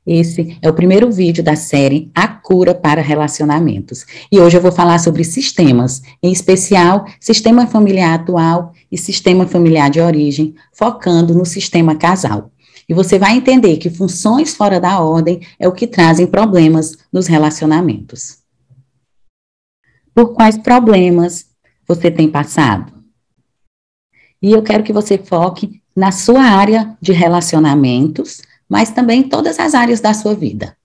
Esse é o primeiro vídeo da série A Cura para Relacionamentos. E hoje eu vou falar sobre sistemas, em especial sistema familiar atual e sistema familiar de origem, focando no sistema casal. E você vai entender que funções fora da ordem é o que trazem problemas nos relacionamentos. Por quais problemas você tem passado? E eu quero que você foque na sua área de relacionamentos, mas também em todas as áreas da sua vida.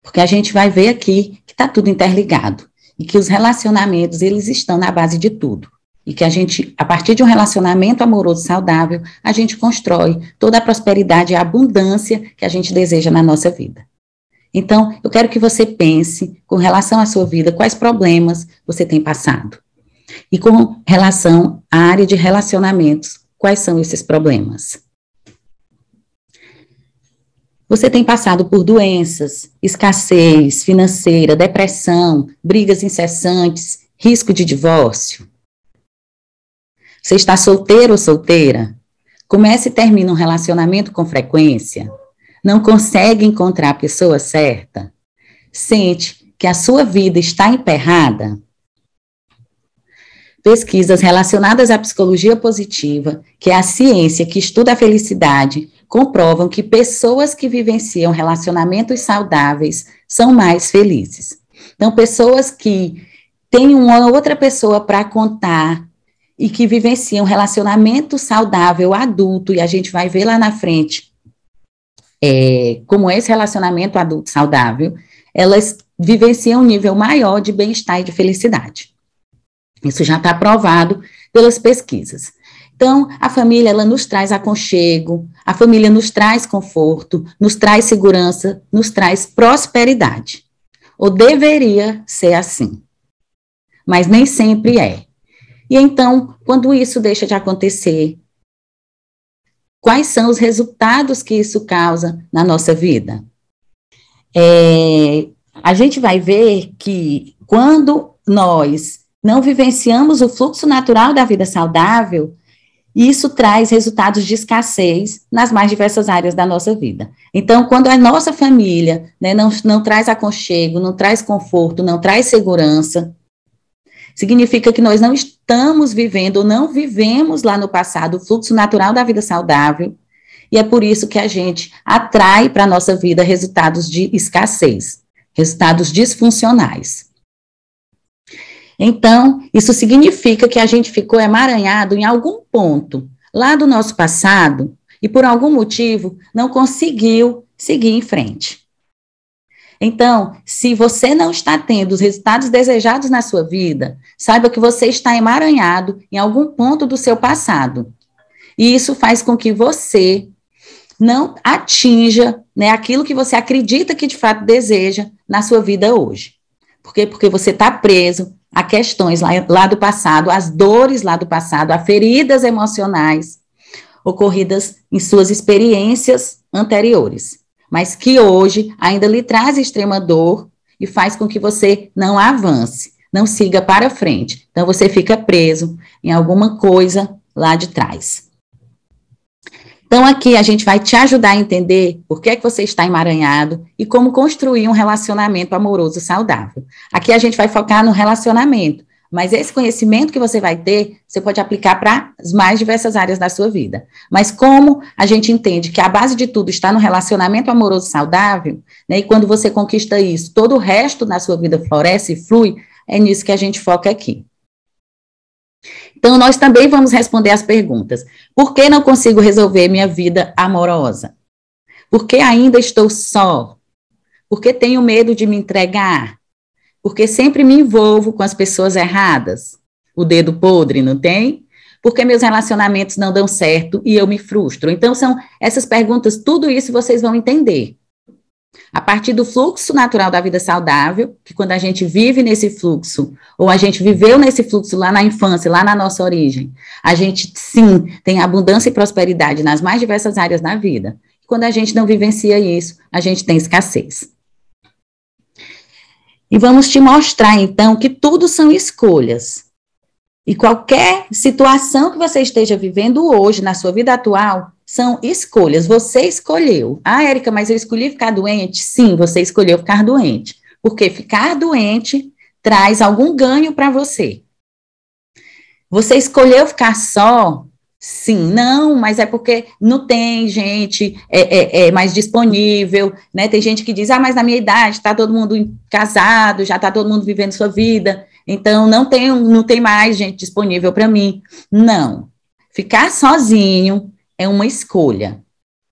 Porque a gente vai ver aqui que está tudo interligado. E que os relacionamentos, eles estão na base de tudo. E que a gente, a partir de um relacionamento amoroso saudável, a gente constrói toda a prosperidade e a abundância que a gente deseja na nossa vida. Então, eu quero que você pense, com relação à sua vida, quais problemas você tem passado. E com relação à área de relacionamentos, quais são esses problemas? Você tem passado por doenças, escassez financeira, depressão, brigas incessantes, risco de divórcio? Você está solteiro ou solteira? Começa e termina um relacionamento com frequência? Não consegue encontrar a pessoa certa? Sente que a sua vida está emperrada? Pesquisas relacionadas à psicologia positiva, que é a ciência que estuda a felicidade, comprovam que pessoas que vivenciam relacionamentos saudáveis são mais felizes. Então, pessoas que têm uma outra pessoa para contar e que vivenciam relacionamento saudável adulto, e a gente vai ver lá na frente como esse relacionamento adulto saudável, elas vivenciam um nível maior de bem-estar e de felicidade. Isso já está provado pelas pesquisas. Então, a família, ela nos traz aconchego, a família nos traz conforto, nos traz segurança, nos traz prosperidade. Ou deveria ser assim. Mas nem sempre é. E então, quando isso deixa de acontecer, quais são os resultados que isso causa na nossa vida? A gente vai ver que quando nós não vivenciamos o fluxo natural da vida saudável, isso traz resultados de escassez nas mais diversas áreas da nossa vida. Então, quando a nossa família, né, não traz aconchego, não traz conforto, não traz segurança, significa que nós não estamos vivendo ou não vivemos lá no passado o fluxo natural da vida saudável, e é por isso que a gente atrai para a nossa vida resultados de escassez, resultados disfuncionais. Então, isso significa que a gente ficou emaranhado em algum ponto lá do nosso passado e, por algum motivo, não conseguiu seguir em frente. Então, se você não está tendo os resultados desejados na sua vida, saiba que você está emaranhado em algum ponto do seu passado. E isso faz com que você não atinja, né, aquilo que você acredita que de fato deseja na sua vida hoje. Por quê? Porque você está preso a questões lá do passado, as dores lá do passado, a feridas emocionais ocorridas em suas experiências anteriores, mas que hoje ainda lhe traz extrema dor e faz com que você não avance, não siga para frente. Então, você fica preso em alguma coisa lá de trás. Então, aqui a gente vai te ajudar a entender por que é que você está emaranhado e como construir um relacionamento amoroso saudável. Aqui a gente vai focar no relacionamento, mas esse conhecimento que você vai ter, você pode aplicar para as mais diversas áreas da sua vida. Mas como a gente entende que a base de tudo está no relacionamento amoroso saudável, né, e quando você conquista isso, todo o resto da sua vida floresce e flui, é nisso que a gente foca aqui. Então, nós também vamos responder as perguntas. Por que não consigo resolver minha vida amorosa? Por que ainda estou só? Por que tenho medo de me entregar? Por que sempre me envolvo com as pessoas erradas? O dedo podre, não tem? Por que meus relacionamentos não dão certo e eu me frustro? Então, são essas perguntas, tudo isso vocês vão entender. A partir do fluxo natural da vida saudável, que quando a gente vive nesse fluxo, ou a gente viveu nesse fluxo lá na infância, lá na nossa origem, a gente, sim, tem abundância e prosperidade nas mais diversas áreas da vida. Quando a gente não vivencia isso, a gente tem escassez. E vamos te mostrar, então, que tudo são escolhas. E qualquer situação que você esteja vivendo hoje, na sua vida atual, são escolhas, você escolheu. Ah, Érica, mas eu escolhi ficar doente? Sim, você escolheu ficar doente, porque ficar doente traz algum ganho para você. Você escolheu ficar só? Sim, não, mas é porque não tem gente mais disponível, né? Tem gente que diz, ah, mas na minha idade está todo mundo casado, já está todo mundo vivendo sua vida, então não tem mais gente disponível para mim. Não, ficar sozinho é uma escolha.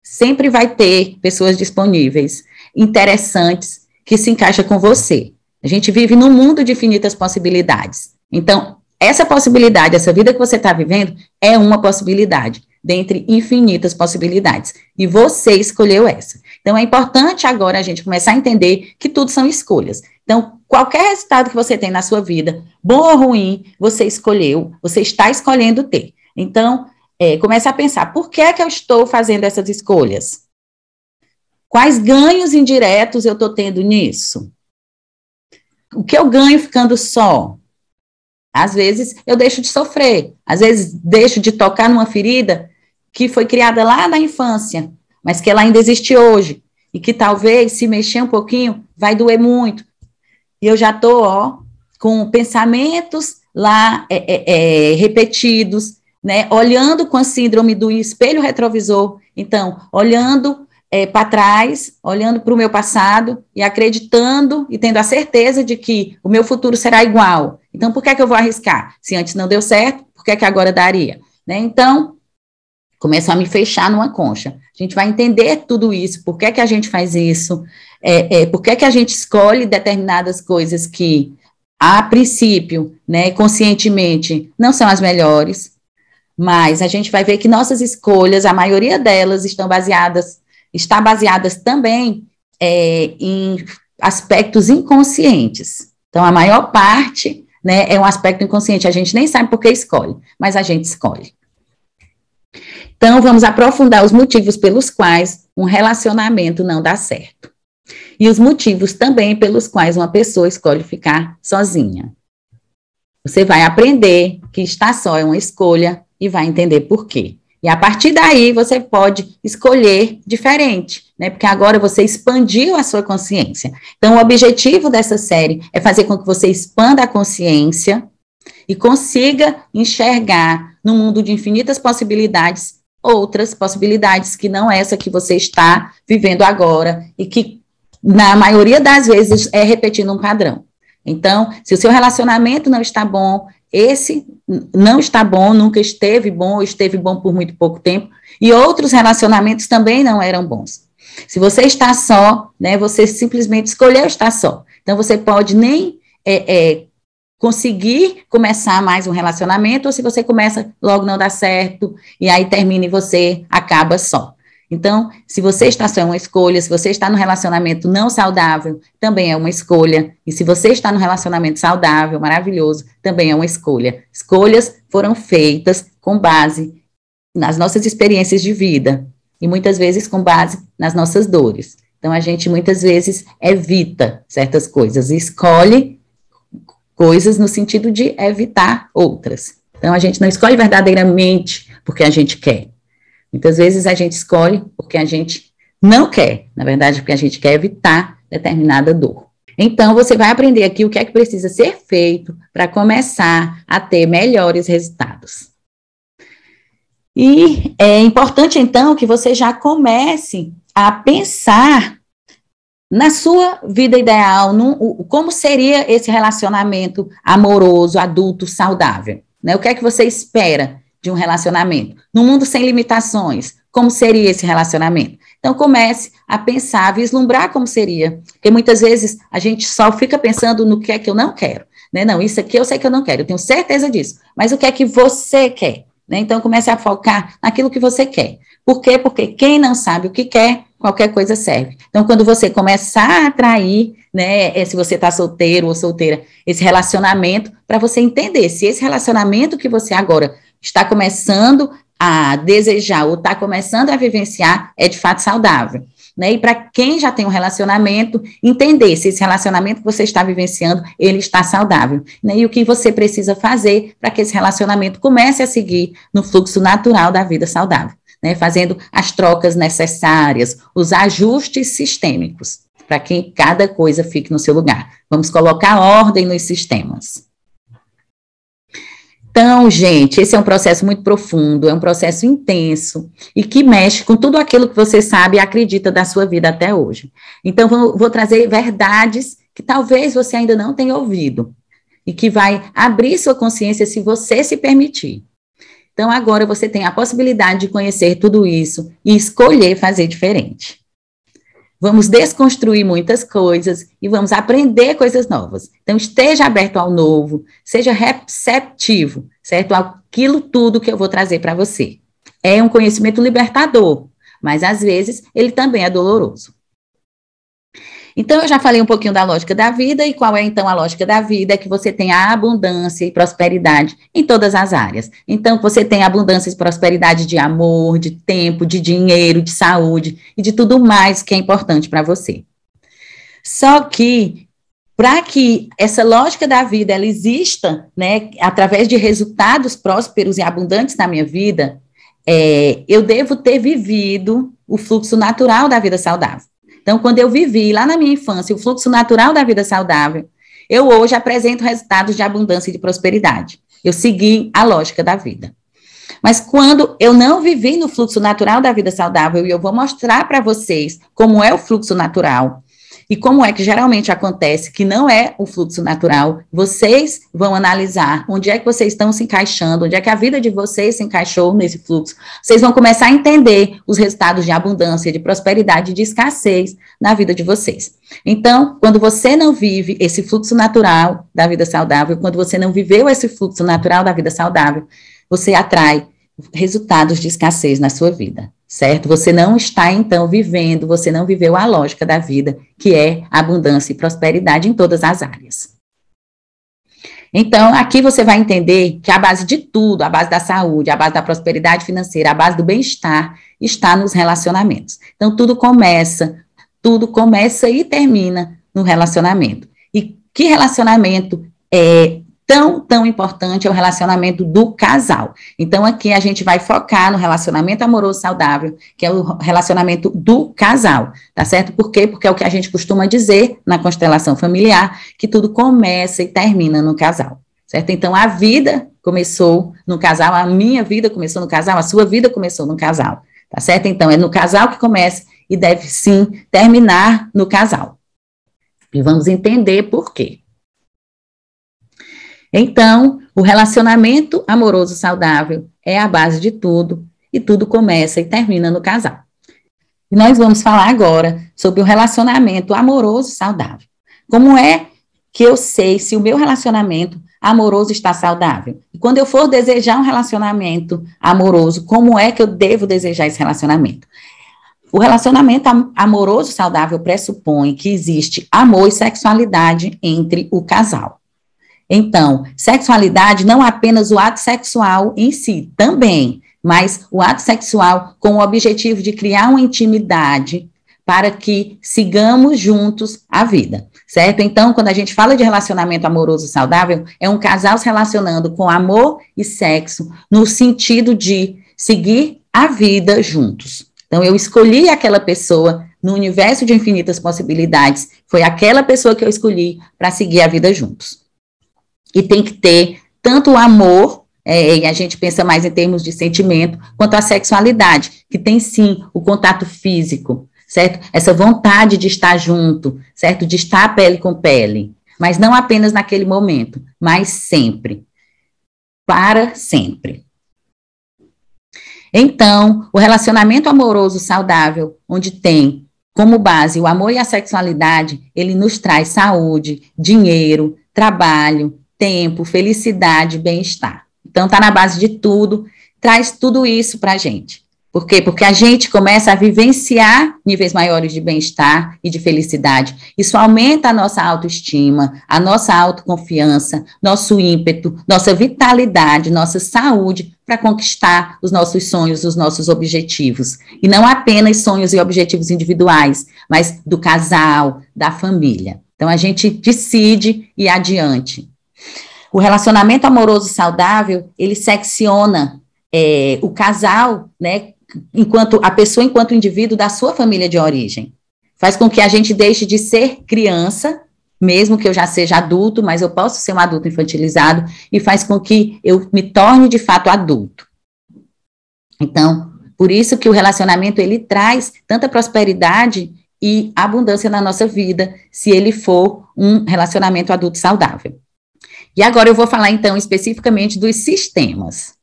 Sempre vai ter pessoas disponíveis, interessantes, que se encaixam com você. A gente vive num mundo de infinitas possibilidades. Então, essa possibilidade, essa vida que você está vivendo, é uma possibilidade, dentre infinitas possibilidades. E você escolheu essa. Então, é importante agora a gente começar a entender que tudo são escolhas. Então, qualquer resultado que você tem na sua vida, bom ou ruim, você escolheu, você está escolhendo ter. Então, comece a pensar, por que é que eu estou fazendo essas escolhas? Quais ganhos indiretos eu estou tendo nisso? O que eu ganho ficando só? Às vezes eu deixo de sofrer, às vezes deixo de tocar numa ferida que foi criada lá na infância, mas que ela ainda existe hoje, e que talvez, se mexer um pouquinho, vai doer muito. E eu já estou, com pensamentos lá repetidos, né, olhando com a síndrome do espelho retrovisor, então, olhando para trás, olhando para o meu passado e acreditando e tendo a certeza de que o meu futuro será igual. Então, por que é que eu vou arriscar? Se antes não deu certo, por que é que agora daria? Né? Então, começo a me fechar numa concha. A gente vai entender tudo isso, por que é que a gente faz isso, por que é que a gente escolhe determinadas coisas que, a princípio, né, conscientemente, não são as melhores, mas a gente vai ver que nossas escolhas, a maioria delas está baseadas também em aspectos inconscientes. Então, a maior parte, né, é um aspecto inconsciente, a gente nem sabe por que escolhe, mas a gente escolhe. Então, vamos aprofundar os motivos pelos quais um relacionamento não dá certo. E os motivos também pelos quais uma pessoa escolhe ficar sozinha. Você vai aprender que estar só é uma escolha e vai entender por quê. E a partir daí você pode escolher diferente, né? Porque agora você expandiu a sua consciência. Então, o objetivo dessa série é fazer com que você expanda a consciência e consiga enxergar no mundo de infinitas possibilidades, outras possibilidades que não essa que você está vivendo agora e que, na maioria das vezes, é repetindo um padrão. Então, se o seu relacionamento não está bom, esse não está bom, nunca esteve bom, ou esteve bom por muito pouco tempo, e outros relacionamentos também não eram bons. Se você está só, né, você simplesmente escolheu estar só. Então, você pode nem conseguir começar mais um relacionamento, ou se você começa, logo não dá certo, e aí termina e você acaba só. Então, se você está só é uma escolha, se você está num relacionamento não saudável, também é uma escolha, e se você está num relacionamento saudável, maravilhoso, também é uma escolha. Escolhas foram feitas com base nas nossas experiências de vida, e muitas vezes com base nas nossas dores. Então, a gente muitas vezes evita certas coisas, e escolhe coisas no sentido de evitar outras. Então, a gente não escolhe verdadeiramente porque a gente quer. Muitas vezes a gente escolhe porque a gente não quer, na verdade, porque a gente quer evitar determinada dor. Então, você vai aprender aqui o que é que precisa ser feito para começar a ter melhores resultados. E é importante, então, que você já comece a pensar na sua vida ideal, como seria esse relacionamento amoroso, adulto, saudável, né? O que é que você espera de um relacionamento? Num mundo sem limitações, como seria esse relacionamento? Então, comece a pensar, a vislumbrar como seria, porque muitas vezes a gente só fica pensando no que é que eu não quero, né? Não, isso aqui eu sei que eu não quero, eu tenho certeza disso, mas o que é que você quer? Né? Então, comece a focar naquilo que você quer. Por quê? Porque quem não sabe o que quer, qualquer coisa serve. Então, quando você começar a atrair, né, se você está solteiro ou solteira, esse relacionamento, para você entender se esse relacionamento que você agora está começando a desejar ou está começando a vivenciar é de fato saudável, né? E para quem já tem um relacionamento, entender se esse relacionamento que você está vivenciando, ele está saudável, né? E o que você precisa fazer para que esse relacionamento comece a seguir no fluxo natural da vida saudável. né, fazendo as trocas necessárias, os ajustes sistêmicos, para que cada coisa fique no seu lugar. Vamos colocar ordem nos sistemas. Então, gente, esse é um processo muito profundo, é um processo intenso e que mexe com tudo aquilo que você sabe e acredita da sua vida até hoje. Então, vou trazer verdades que talvez você ainda não tenha ouvido e que vai abrir sua consciência se você se permitir. Então, agora você tem a possibilidade de conhecer tudo isso e escolher fazer diferente. Vamos desconstruir muitas coisas e vamos aprender coisas novas. Então, esteja aberto ao novo, seja receptivo, certo? Aquilo tudo que eu vou trazer para você. É um conhecimento libertador, mas às vezes ele também é doloroso. Então, eu já falei um pouquinho da lógica da vida, e qual é, então, a lógica da vida? É que você tem a abundância e prosperidade em todas as áreas. Então, você tem abundância e prosperidade de amor, de tempo, de dinheiro, de saúde e de tudo mais que é importante para você. Só que, para que essa lógica da vida, ela exista, né, através de resultados prósperos e abundantes na minha vida, eu devo ter vivido o fluxo natural da vida saudável. Então, quando eu vivi lá na minha infância o fluxo natural da vida saudável, eu hoje apresento resultados de abundância e de prosperidade. Eu segui a lógica da vida. Mas quando eu não vivi no fluxo natural da vida saudável, e eu vou mostrar para vocês como é o fluxo natural, e como é que geralmente acontece que não é o fluxo natural, vocês vão analisar onde é que vocês estão se encaixando, onde é que a vida de vocês se encaixou nesse fluxo. Vocês vão começar a entender os resultados de abundância, de prosperidade, de escassez na vida de vocês. Então, quando você não vive esse fluxo natural da vida saudável, quando você não viveu esse fluxo natural da vida saudável, você atrai resultados de escassez na sua vida, certo? Você não está, então, vivendo, você não viveu a lógica da vida, que é abundância e prosperidade em todas as áreas. Então, aqui você vai entender que a base de tudo, a base da saúde, a base da prosperidade financeira, a base do bem-estar, está nos relacionamentos. Então, tudo começa e termina no relacionamento. E que relacionamento é tão importante é o relacionamento do casal. Então, aqui a gente vai focar no relacionamento amoroso saudável, que é o relacionamento do casal, tá certo? Por quê? Porque é o que a gente costuma dizer na constelação familiar, que tudo começa e termina no casal, certo? Então, a vida começou no casal, a minha vida começou no casal, a sua vida começou no casal, tá certo? Então, é no casal que começa e deve, sim, terminar no casal. E vamos entender por quê. Então, o relacionamento amoroso saudável é a base de tudo, e tudo começa e termina no casal. E nós vamos falar agora sobre o relacionamento amoroso saudável. Como é que eu sei se o meu relacionamento amoroso está saudável? E quando eu for desejar um relacionamento amoroso, como é que eu devo desejar esse relacionamento? O relacionamento amoroso saudável pressupõe que existe amor e sexualidade entre o casal. Então, sexualidade não apenas o ato sexual em si, também, mas o ato sexual com o objetivo de criar uma intimidade para que sigamos juntos a vida, certo? Então, quando a gente fala de relacionamento amoroso saudável, é um casal se relacionando com amor e sexo no sentido de seguir a vida juntos. Então, eu escolhi aquela pessoa no universo de infinitas possibilidades, foi aquela pessoa que eu escolhi para seguir a vida juntos. E tem que ter tanto o amor, e a gente pensa mais em termos de sentimento, quanto a sexualidade, que tem sim o contato físico, certo? Essa vontade de estar junto, certo? De estar pele com pele, mas não apenas naquele momento, mas sempre, para sempre. Então, o relacionamento amoroso saudável, onde tem como base o amor e a sexualidade, ele nos traz saúde, dinheiro, trabalho, tempo, felicidade, bem-estar. Então, está na base de tudo, traz tudo isso para a gente. Por quê? Porque a gente começa a vivenciar níveis maiores de bem-estar e de felicidade. Isso aumenta a nossa autoestima, a nossa autoconfiança, nosso ímpeto, nossa vitalidade, nossa saúde para conquistar os nossos sonhos, os nossos objetivos. E não apenas sonhos e objetivos individuais, mas do casal, da família. Então, a gente decide ir adiante. O relacionamento amoroso saudável, ele secciona o casal, né, enquanto indivíduo da sua família de origem. Faz com que a gente deixe de ser criança, mesmo que eu já seja adulto, mas eu posso ser um adulto infantilizado, e faz com que eu me torne de fato adulto. Então, por isso que o relacionamento, ele traz tanta prosperidade e abundância na nossa vida, se ele for um relacionamento adulto saudável. E agora eu vou falar, então, especificamente dos sistemas.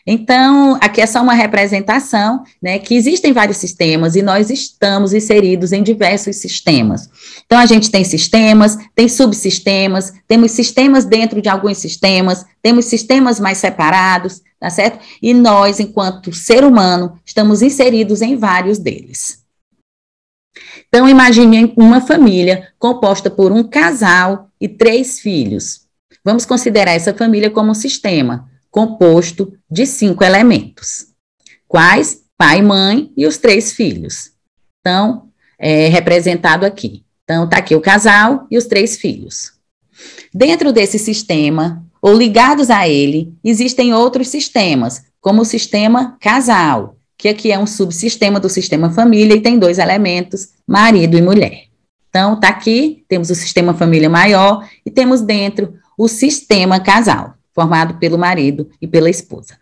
Então, aqui é só uma representação, né, que existem vários sistemas e nós estamos inseridos em diversos sistemas. Então, a gente tem sistemas, tem subsistemas, temos sistemas dentro de alguns sistemas, temos sistemas mais separados, tá certo? E nós, enquanto ser humano, estamos inseridos em vários deles. Então, imagine uma família composta por um casal e 3 filhos. Vamos considerar essa família como um sistema composto de 5 elementos. Quais? Pai, mãe e os 3 filhos. Então, é representado aqui. Então, está aqui o casal e os 3 filhos. Dentro desse sistema, ou ligados a ele, existem outros sistemas, como o sistema casal, que aqui é um subsistema do sistema família e tem 2 elementos, marido e mulher. Então, está aqui, temos o sistema família maior e temos dentro o sistema casal, formado pelo marido e pela esposa.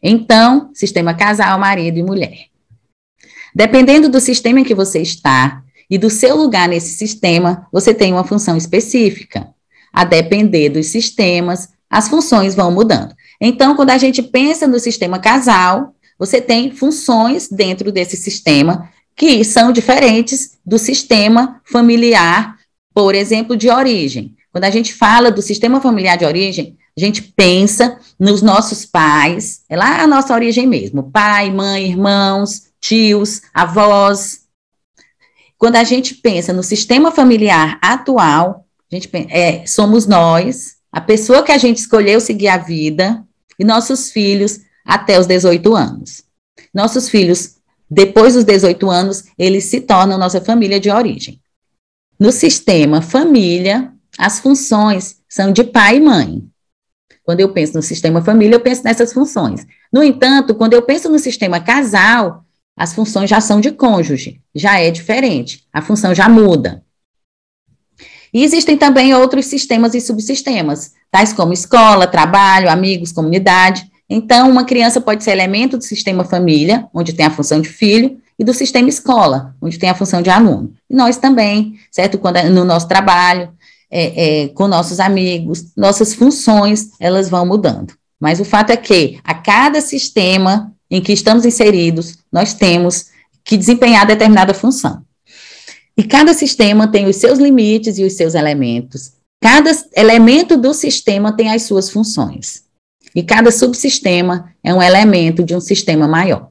Então, sistema casal, marido e mulher. Dependendo do sistema em que você está e do seu lugar nesse sistema, você tem uma função específica. A depender dos sistemas, as funções vão mudando. Então, quando a gente pensa no sistema casal, você tem funções dentro desse sistema que são diferentes do sistema familiar, por exemplo, de origem. Quando a gente fala do sistema familiar de origem, a gente pensa nos nossos pais, é lá a nossa origem mesmo, pai, mãe, irmãos, tios, avós. Quando a gente pensa no sistema familiar atual, a gente somos nós, a pessoa que a gente escolheu seguir a vida, e nossos filhos até os 18 anos. Nossos filhos, depois dos 18 anos, eles se tornam nossa família de origem. No sistema família, as funções são de pai e mãe. Quando eu penso no sistema família, eu penso nessas funções. No entanto, quando eu penso no sistema casal, as funções já são de cônjuge, já é diferente, a função já muda. E existem também outros sistemas e subsistemas, tais como escola, trabalho, amigos, comunidade. Então, uma criança pode ser elemento do sistema família, onde tem a função de filho, e do sistema escola, onde tem a função de aluno. E nós também, certo? Quando no nosso trabalho, com nossos amigos, nossas funções, elas vão mudando. Mas o fato é que, a cada sistema em que estamos inseridos, nós temos que desempenhar determinada função. E cada sistema tem os seus limites e os seus elementos. Cada elemento do sistema tem as suas funções. E cada subsistema é um elemento de um sistema maior.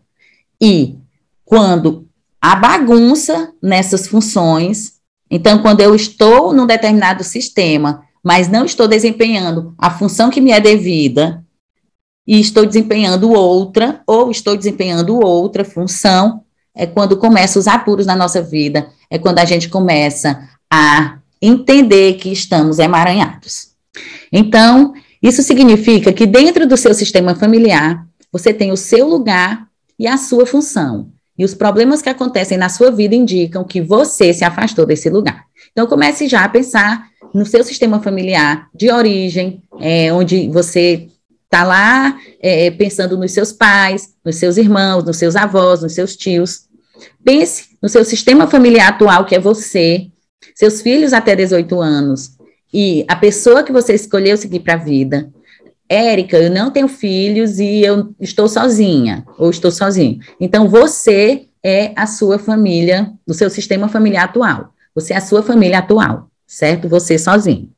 E quando há bagunça nessas funções, então quando eu estou num determinado sistema, mas não estou desempenhando a função que me é devida, e estou desempenhando outra, ou estou desempenhando outra função, é quando começam os apuros na nossa vida, é quando a gente começa a entender que estamos emaranhados. Então, isso significa que dentro do seu sistema familiar, você tem o seu lugar e a sua função. E os problemas que acontecem na sua vida indicam que você se afastou desse lugar. Então, comece já a pensar no seu sistema familiar de origem, onde você está lá pensando nos seus pais, nos seus irmãos, nos seus avós, nos seus tios. Pense no seu sistema familiar atual, que é você, seus filhos até 18 anos, e a pessoa que você escolheu seguir para a vida. Érica, eu não tenho filhos e eu estou sozinha, ou estou sozinho. Então, você é a sua família, do seu sistema familiar atual. Você é a sua família atual, certo? Você sozinho.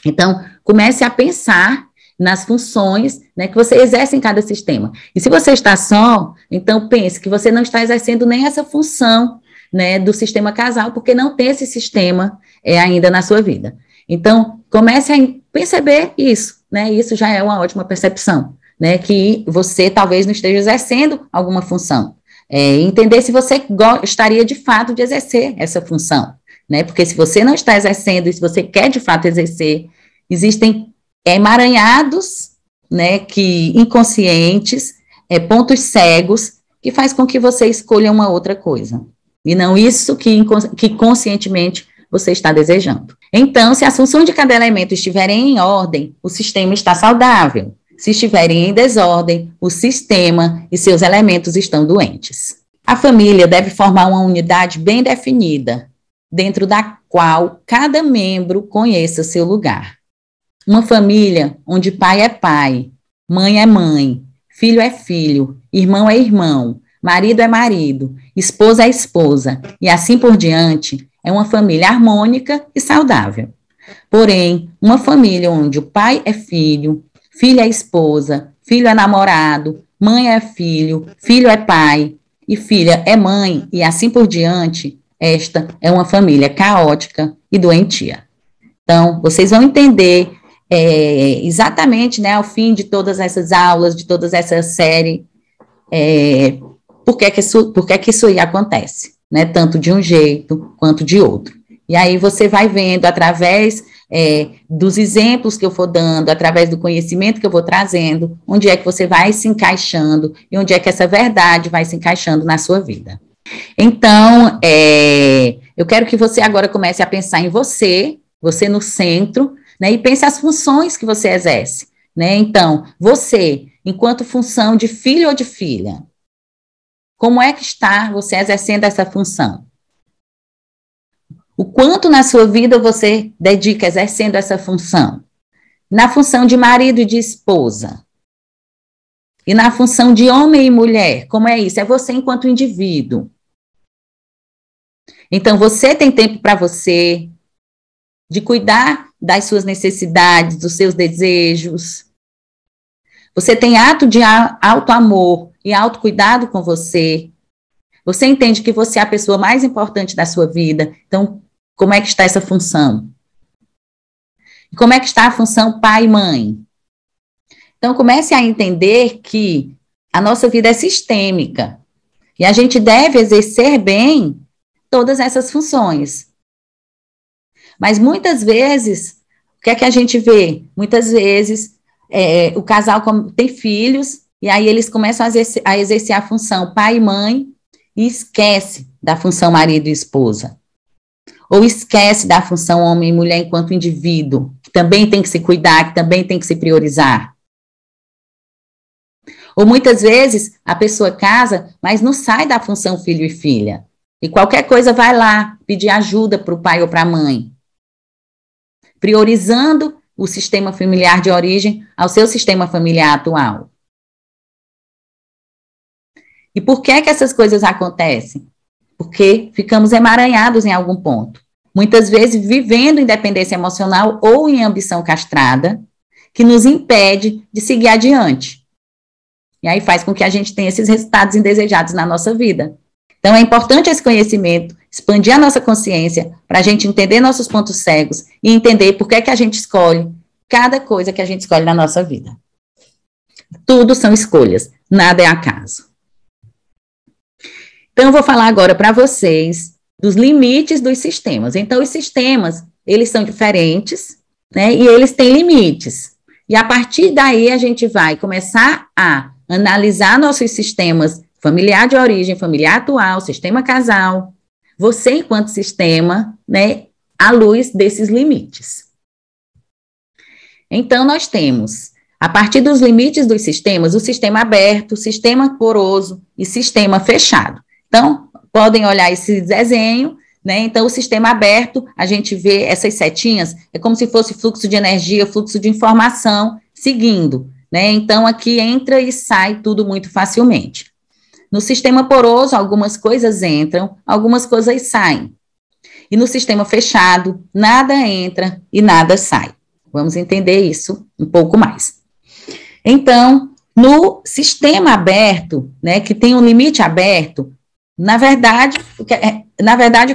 Então, comece a pensar nas funções, né, que você exerce em cada sistema. E se você está só, então pense que você não está exercendo nem essa função, né, do sistema casal, porque não tem esse sistema ainda na sua vida. Então, comece a perceber isso, né, isso já é uma ótima percepção, né, que você talvez não esteja exercendo alguma função. Entender se você gostaria de fato de exercer essa função, né, porque se você não está exercendo e se você quer de fato exercer, existem emaranhados, né, inconscientes, pontos cegos que faz com que você escolha uma outra coisa. E não isso que conscientemente você está desejando. Então, se as funções de cada elemento estiverem em ordem, o sistema está saudável. Se estiverem em desordem, o sistema e seus elementos estão doentes. A família deve formar uma unidade bem definida, dentro da qual cada membro conheça seu lugar. Uma família onde pai é pai, mãe é mãe, filho é filho, irmão é irmão, marido é marido, esposa é esposa, e assim por diante, é uma família harmônica e saudável. Porém, uma família onde o pai é filho, filho é esposa, filho é namorado, mãe é filho, filho é pai, e filha é mãe, e assim por diante, esta é uma família caótica e doentia. Então, vocês vão entender exatamente, né, ao fim de todas essas aulas, de toda essa série, por que isso aí acontece, né, tanto de um jeito quanto de outro. E aí você vai vendo, através dos exemplos que eu for dando, através do conhecimento que eu vou trazendo, onde é que você vai se encaixando e onde é que essa verdade vai se encaixando na sua vida. Então, eu quero que você agora comece a pensar em você no centro, né, e pense as funções que você exerce, né? Então, você, enquanto função de filho ou de filha, como é que está você exercendo essa função? O quanto na sua vida você dedica exercendo essa função? Na função de marido e de esposa. E na função de homem e mulher, como é isso? É você enquanto indivíduo. Então, você tem tempo para você, de cuidar das suas necessidades, dos seus desejos. Você tem ato de auto-amor e autocuidado com você. Você entende que você é a pessoa mais importante da sua vida. Então, como é que está essa função? E como é que está a função pai e mãe? Então, comece a entender que a nossa vida é sistêmica. E a gente deve exercer bem todas essas funções. Mas muitas vezes, o que é que a gente vê? Muitas vezes, o casal tem filhos, e aí eles começam a exercer a função pai e mãe, e esquece da função marido e esposa. Ou esquece da função homem e mulher enquanto indivíduo, que também tem que se cuidar, que também tem que se priorizar. Ou muitas vezes, a pessoa casa, mas não sai da função filho e filha. E qualquer coisa vai lá pedir ajuda para o pai ou para a mãe, priorizando o sistema familiar de origem ao seu sistema familiar atual. E por que essas coisas acontecem? Porque ficamos emaranhados em algum ponto. Muitas vezes vivendo independência emocional ou em ambição castrada, que nos impede de seguir adiante. E aí faz com que a gente tenha esses resultados indesejados na nossa vida. Então, é importante esse conhecimento, expandir a nossa consciência, para a gente entender nossos pontos cegos e entender por que é que a gente escolhe cada coisa que a gente escolhe na nossa vida. Tudo são escolhas, nada é acaso. Então, eu vou falar agora para vocês dos limites dos sistemas. Então, os sistemas, eles são diferentes, né, e eles têm limites. E a partir daí, a gente vai começar a analisar nossos sistemas familiar de origem, familiar atual, sistema casal, você enquanto sistema, né, à luz desses limites. Então, nós temos, a partir dos limites dos sistemas, o sistema aberto, sistema poroso e sistema fechado. Então, podem olhar esse desenho, né? Então, o sistema aberto, a gente vê essas setinhas, é como se fosse fluxo de energia, fluxo de informação seguindo, né? Então, aqui entra e sai tudo muito facilmente. No sistema poroso, algumas coisas entram, algumas coisas saem. E no sistema fechado, nada entra e nada sai. Vamos entender isso um pouco mais. Então, no sistema aberto, né, que tem um limite aberto, na verdade, o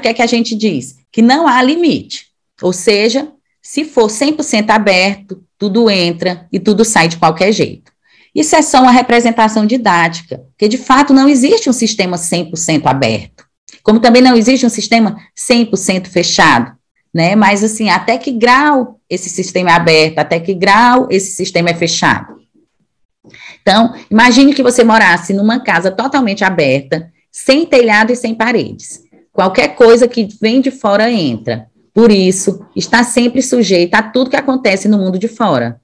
que é que a gente diz? Que não há limite. Ou seja, se for 100% aberto, tudo entra e tudo sai de qualquer jeito. Isso é só uma representação didática, porque de fato não existe um sistema 100% aberto, como também não existe um sistema 100% fechado, né? Mas assim, até que grau esse sistema é aberto, até que grau esse sistema é fechado? Então, imagine que você morasse numa casa totalmente aberta, sem telhado e sem paredes. Qualquer coisa que vem de fora entra. Por isso, está sempre sujeita a tudo que acontece no mundo de fora.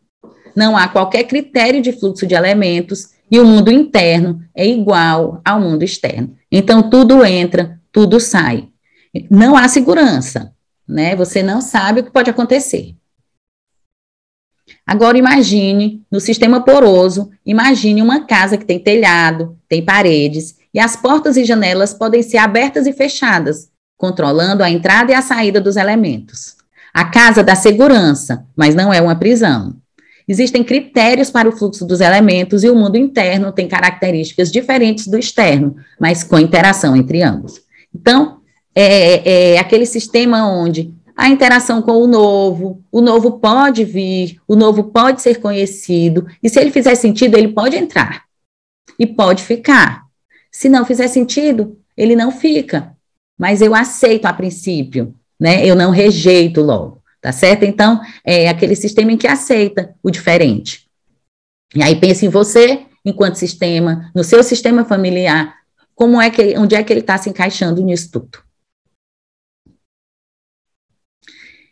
Não há qualquer critério de fluxo de elementos e o mundo interno é igual ao mundo externo. Então, tudo entra, tudo sai. Não há segurança, né? Você não sabe o que pode acontecer. Agora, imagine, no sistema poroso, imagine uma casa que tem telhado, tem paredes, e as portas e janelas podem ser abertas e fechadas, controlando a entrada e a saída dos elementos. A casa dá segurança, mas não é uma prisão. Existem critérios para o fluxo dos elementos e o mundo interno tem características diferentes do externo, mas com interação entre ambos. Então, é aquele sistema onde a interação com o novo pode vir, o novo pode ser conhecido, e se ele fizer sentido, ele pode entrar e pode ficar. Se não fizer sentido, ele não fica, mas eu aceito a princípio, né? Eu não rejeito logo, tá certo? Então, é aquele sistema em que aceita o diferente. E aí pense em você, enquanto sistema, no seu sistema familiar, onde é que ele está se encaixando nisso tudo.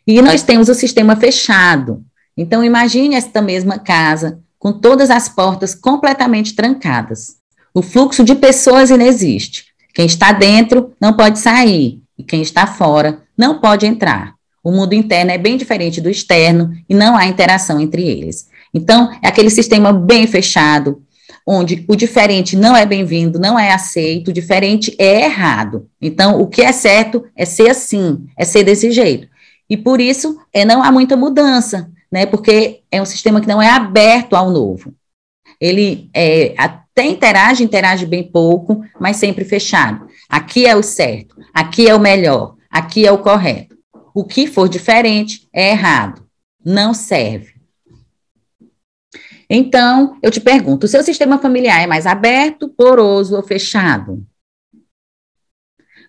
E nós temos o sistema fechado. Então, imagine esta mesma casa, com todas as portas completamente trancadas. O fluxo de pessoas inexiste. Quem está dentro não pode sair, e quem está fora não pode entrar. O mundo interno é bem diferente do externo e não há interação entre eles. Então, é aquele sistema bem fechado, onde o diferente não é bem-vindo, não é aceito, o diferente é errado. Então, o que é certo é ser assim, é ser desse jeito. E por isso, não há muita mudança, né? Porque é um sistema que não é aberto ao novo. Ele até interage bem pouco, mas sempre fechado. Aqui é o certo, aqui é o melhor, aqui é o correto. O que for diferente é errado, não serve. Então, eu te pergunto, o seu sistema familiar é mais aberto, poroso ou fechado?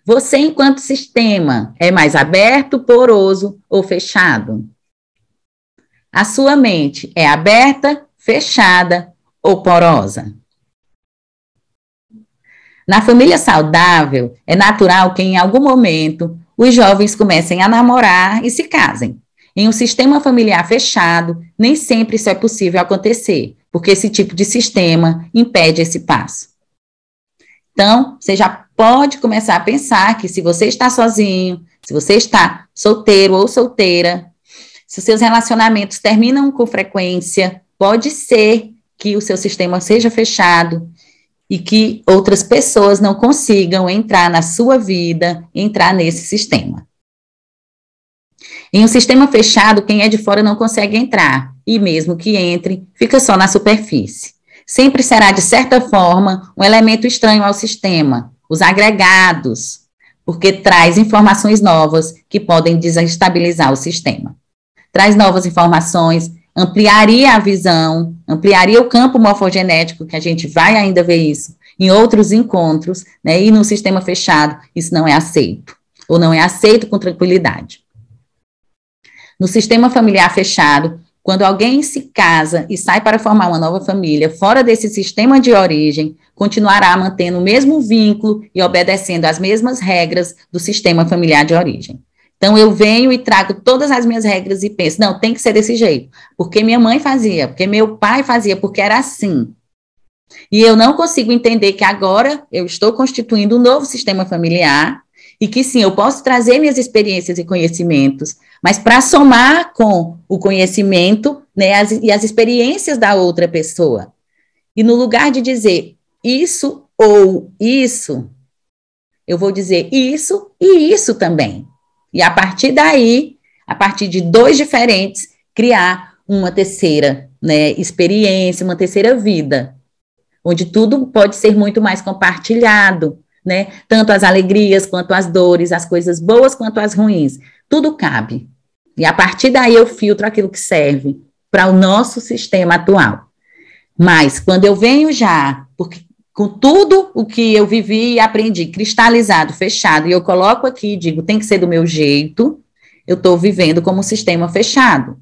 Você, enquanto sistema, é mais aberto, poroso ou fechado? A sua mente é aberta, fechada ou porosa? Na família saudável, é natural que em algum momento os jovens comecem a namorar e se casem. Em um sistema familiar fechado, nem sempre isso é possível acontecer, porque esse tipo de sistema impede esse passo. Então, você já pode começar a pensar que se você está sozinho, se você está solteiro ou solteira, se os seus relacionamentos terminam com frequência, pode ser que o seu sistema seja fechado e que outras pessoas não consigam entrar na sua vida, entrar nesse sistema. Em um sistema fechado, quem é de fora não consegue entrar, e mesmo que entre, fica só na superfície. Sempre será, de certa forma, um elemento estranho ao sistema, os agregados, porque traz informações novas que podem desestabilizar o sistema. Traz novas informações, ampliaria a visão, ampliaria o campo morfogenético, que a gente vai ainda ver isso em outros encontros, né? E no sistema fechado, isso não é aceito, ou não é aceito com tranquilidade. No sistema familiar fechado, quando alguém se casa e sai para formar uma nova família fora desse sistema de origem, continuará mantendo o mesmo vínculo e obedecendo às mesmas regras do sistema familiar de origem. Então, eu venho e trago todas as minhas regras e penso, não, tem que ser desse jeito, porque minha mãe fazia, porque meu pai fazia, porque era assim. E eu não consigo entender que agora eu estou constituindo um novo sistema familiar e que sim, eu posso trazer minhas experiências e conhecimentos, mas para somar com o conhecimento, né, e as experiências da outra pessoa. E no lugar de dizer isso ou isso, eu vou dizer isso e isso também. E a partir daí, a partir de dois diferentes, criar uma terceira, né, experiência, uma terceira vida, onde tudo pode ser muito mais compartilhado, né? Tanto as alegrias quanto as dores, as coisas boas quanto as ruins, tudo cabe. E a partir daí eu filtro aquilo que serve para o nosso sistema atual. Mas quando eu venho já, porque com tudo o que eu vivi e aprendi, cristalizado, fechado, e eu coloco aqui e digo, tem que ser do meu jeito, eu estou vivendo como um sistema fechado.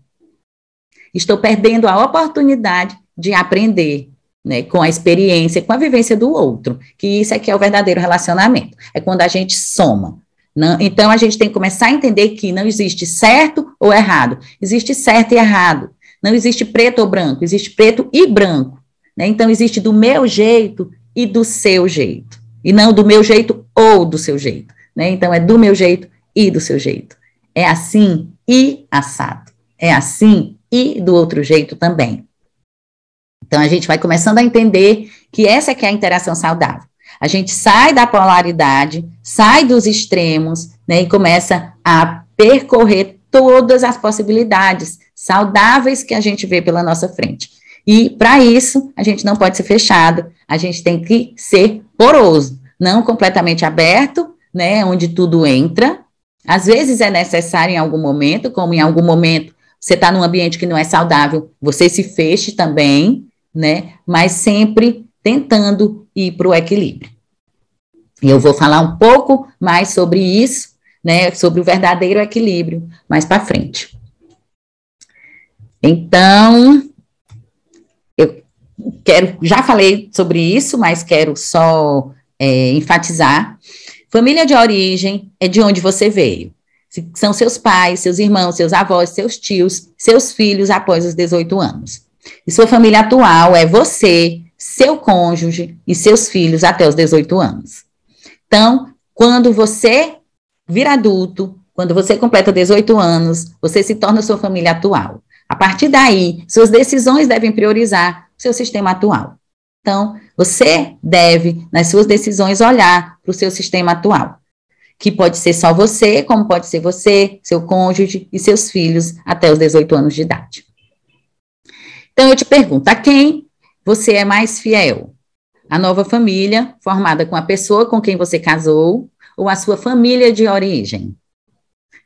Estou perdendo a oportunidade de aprender, né, com a experiência, com a vivência do outro, que isso é que é o verdadeiro relacionamento, é quando a gente soma. Não, então, a gente tem que começar a entender que não existe certo ou errado, existe certo e errado, não existe preto ou branco, existe preto e branco, né, então existe do meu jeito e do seu jeito, e não do meu jeito ou do seu jeito, né, então é do meu jeito e do seu jeito, é assim e assado, é assim e do outro jeito também. Então, a gente vai começando a entender que essa que é a interação saudável. A gente sai da polaridade, sai dos extremos, né, e começa a percorrer todas as possibilidades saudáveis que a gente vê pela nossa frente. E, para isso, a gente não pode ser fechado, a gente tem que ser poroso, não completamente aberto, né, onde tudo entra. Às vezes é necessário em algum momento, como em algum momento você está num ambiente que não é saudável, você se feche também, né, mas sempre tentando ir para o equilíbrio. E eu vou falar um pouco mais sobre isso, né, sobre o verdadeiro equilíbrio, mais para frente. Então, eu já falei sobre isso, mas quero só enfatizar. Família de origem é de onde você veio. São seus pais, seus irmãos, seus avós, seus tios, seus filhos após os 18 anos. E sua família atual é você, seu cônjuge e seus filhos até os 18 anos. Então, quando você vira adulto, quando você completa 18 anos, você se torna sua família atual. A partir daí, suas decisões devem priorizar o seu sistema atual. Então, você deve, nas suas decisões, olhar para o seu sistema atual, que pode ser só você, como pode ser você, seu cônjuge e seus filhos até os 18 anos de idade. Então, eu te pergunto, a quem você é mais fiel? A nova família, formada com a pessoa com quem você casou, ou a sua família de origem?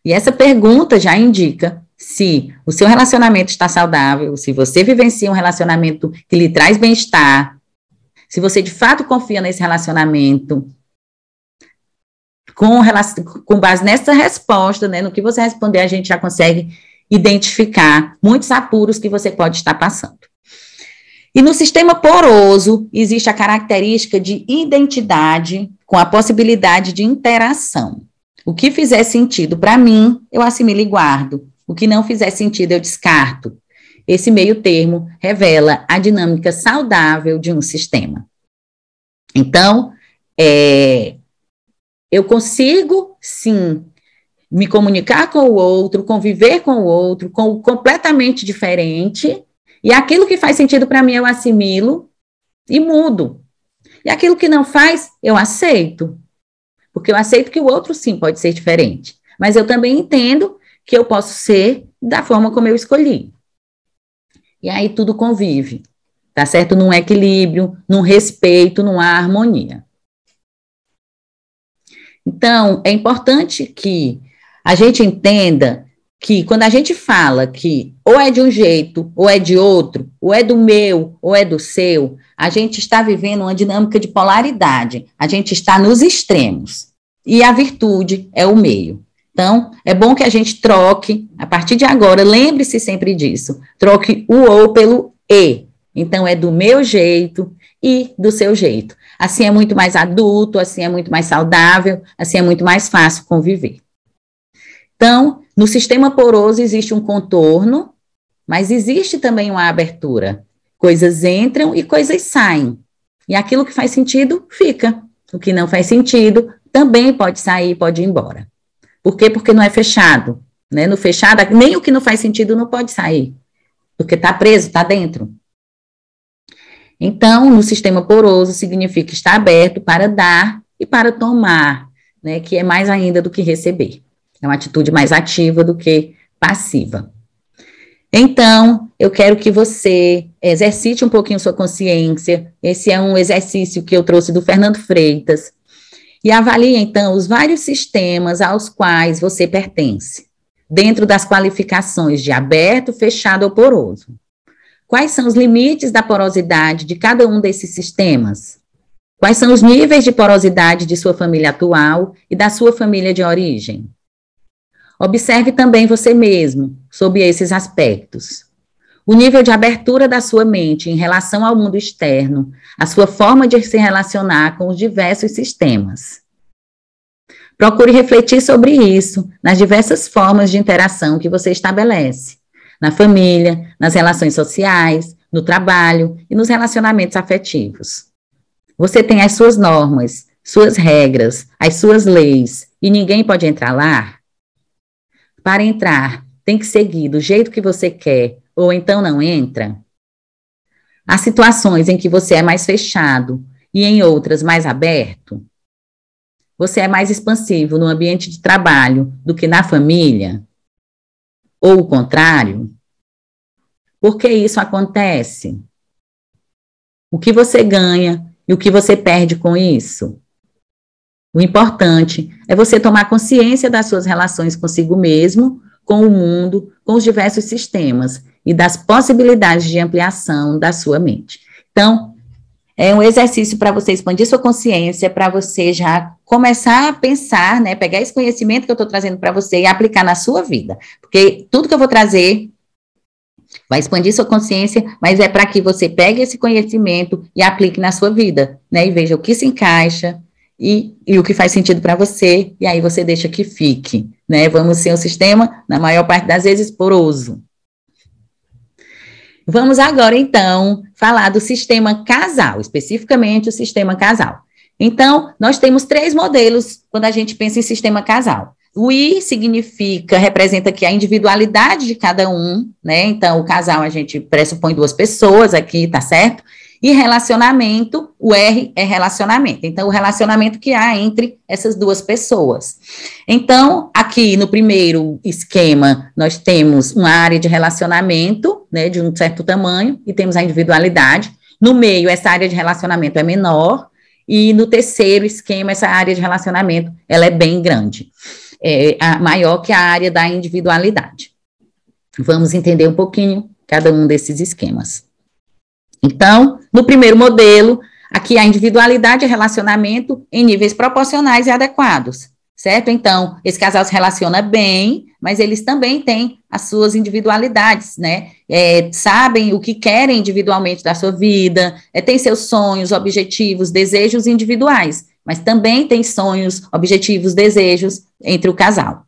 E essa pergunta já indica se o seu relacionamento está saudável, se você vivencia um relacionamento que lhe traz bem-estar, se você de fato confia nesse relacionamento. Com base nessa resposta, né, no que você responder, a gente já consegue identificar muitos apuros que você pode estar passando. E no sistema poroso, existe a característica de identidade com a possibilidade de interação. O que fizer sentido para mim, eu assimilo e guardo. O que não fizer sentido, eu descarto. Esse meio termo revela a dinâmica saudável de um sistema. Então, eu consigo, sim, me comunicar com o outro, conviver com o outro, com o completamente diferente, e aquilo que faz sentido para mim eu assimilo e mudo. E aquilo que não faz, eu aceito. Porque eu aceito que o outro, sim, pode ser diferente. Mas eu também entendo que eu posso ser da forma como eu escolhi. E aí tudo convive, tá certo? Num equilíbrio, num respeito, numa harmonia. Então, é importante que a gente entenda que quando a gente fala que ou é de um jeito, ou é de outro, ou é do meu, ou é do seu, a gente está vivendo uma dinâmica de polaridade, a gente está nos extremos, e a virtude é o meio. Então, é bom que a gente troque, a partir de agora, lembre-se sempre disso, troque o ou pelo e. Então, é do meu jeito e do seu jeito. Assim é muito mais adulto, assim é muito mais saudável, assim é muito mais fácil conviver. Então, no sistema poroso existe um contorno, mas existe também uma abertura. Coisas entram e coisas saem. E aquilo que faz sentido, fica. O que não faz sentido, também pode sair, pode ir embora. Por quê? Porque não é fechado. Né? No fechado, nem o que não faz sentido não pode sair. Porque está preso, está dentro. Então, no sistema poroso, significa estar aberto para dar e para tomar, né? Que é mais ainda do que receber. É uma atitude mais ativa do que passiva. Então, eu quero que você exercite um pouquinho sua consciência. Esse é um exercício que eu trouxe do Fernando Freitas. E avalie, então, os vários sistemas aos quais você pertence, dentro das qualificações de aberto, fechado ou poroso. Quais são os limites da porosidade de cada um desses sistemas? Quais são os níveis de porosidade de sua família atual e da sua família de origem? Observe também você mesmo, sob esses aspectos. o nível de abertura da sua mente em relação ao mundo externo, a sua forma de se relacionar com os diversos sistemas. Procure refletir sobre isso nas diversas formas de interação que você estabelece, na família, nas relações sociais, no trabalho e nos relacionamentos afetivos. Você tem as suas normas, suas regras, as suas leis, e ninguém pode entrar lá? Para entrar, tem que seguir do jeito que você quer, ou então não entra? Há situações em que você é mais fechado e em outras mais aberto? Você é mais expansivo no ambiente de trabalho do que na família? Ou o contrário? Por que isso acontece? O que você ganha e o que você perde com isso? O importante é você tomar consciência das suas relações consigo mesmo, com o mundo, com os diversos sistemas e das possibilidades de ampliação da sua mente. Então, é um exercício para você expandir sua consciência, para você já começar a pensar, né, pegar esse conhecimento que eu estou trazendo para você e aplicar na sua vida. Porque tudo que eu vou trazer vai expandir sua consciência, mas é para que você pegue esse conhecimento e aplique na sua vida, né, e veja o que se encaixa e o que faz sentido para você, e aí você deixa que fique, né. Vamos ser um sistema, na maior parte das vezes, poroso. Vamos agora, então, falar do sistema casal, especificamente o sistema casal. Então, nós temos 3 modelos quando a gente pensa em sistema casal. O I representa aqui a individualidade de cada um, né? Então, o casal a gente pressupõe 2 pessoas aqui, tá certo? E relacionamento, o R é relacionamento. Então, o relacionamento que há entre essas 2 pessoas. Então, aqui no primeiro esquema, nós temos uma área de relacionamento, né, de um certo tamanho, e temos a individualidade. No meio, essa área de relacionamento é menor, e no terceiro esquema, essa área de relacionamento, ela é bem grande. Maior que a área da individualidade. Vamos entender um pouquinho cada um desses esquemas. Então, no primeiro modelo, aqui a individualidade e relacionamento em níveis proporcionais e adequados, certo? Então, esse casal se relaciona bem, mas eles também têm as suas individualidades, né? Sabem o que querem individualmente da sua vida, têm seus sonhos, objetivos, desejos individuais, mas também tem sonhos, objetivos, desejos entre o casal.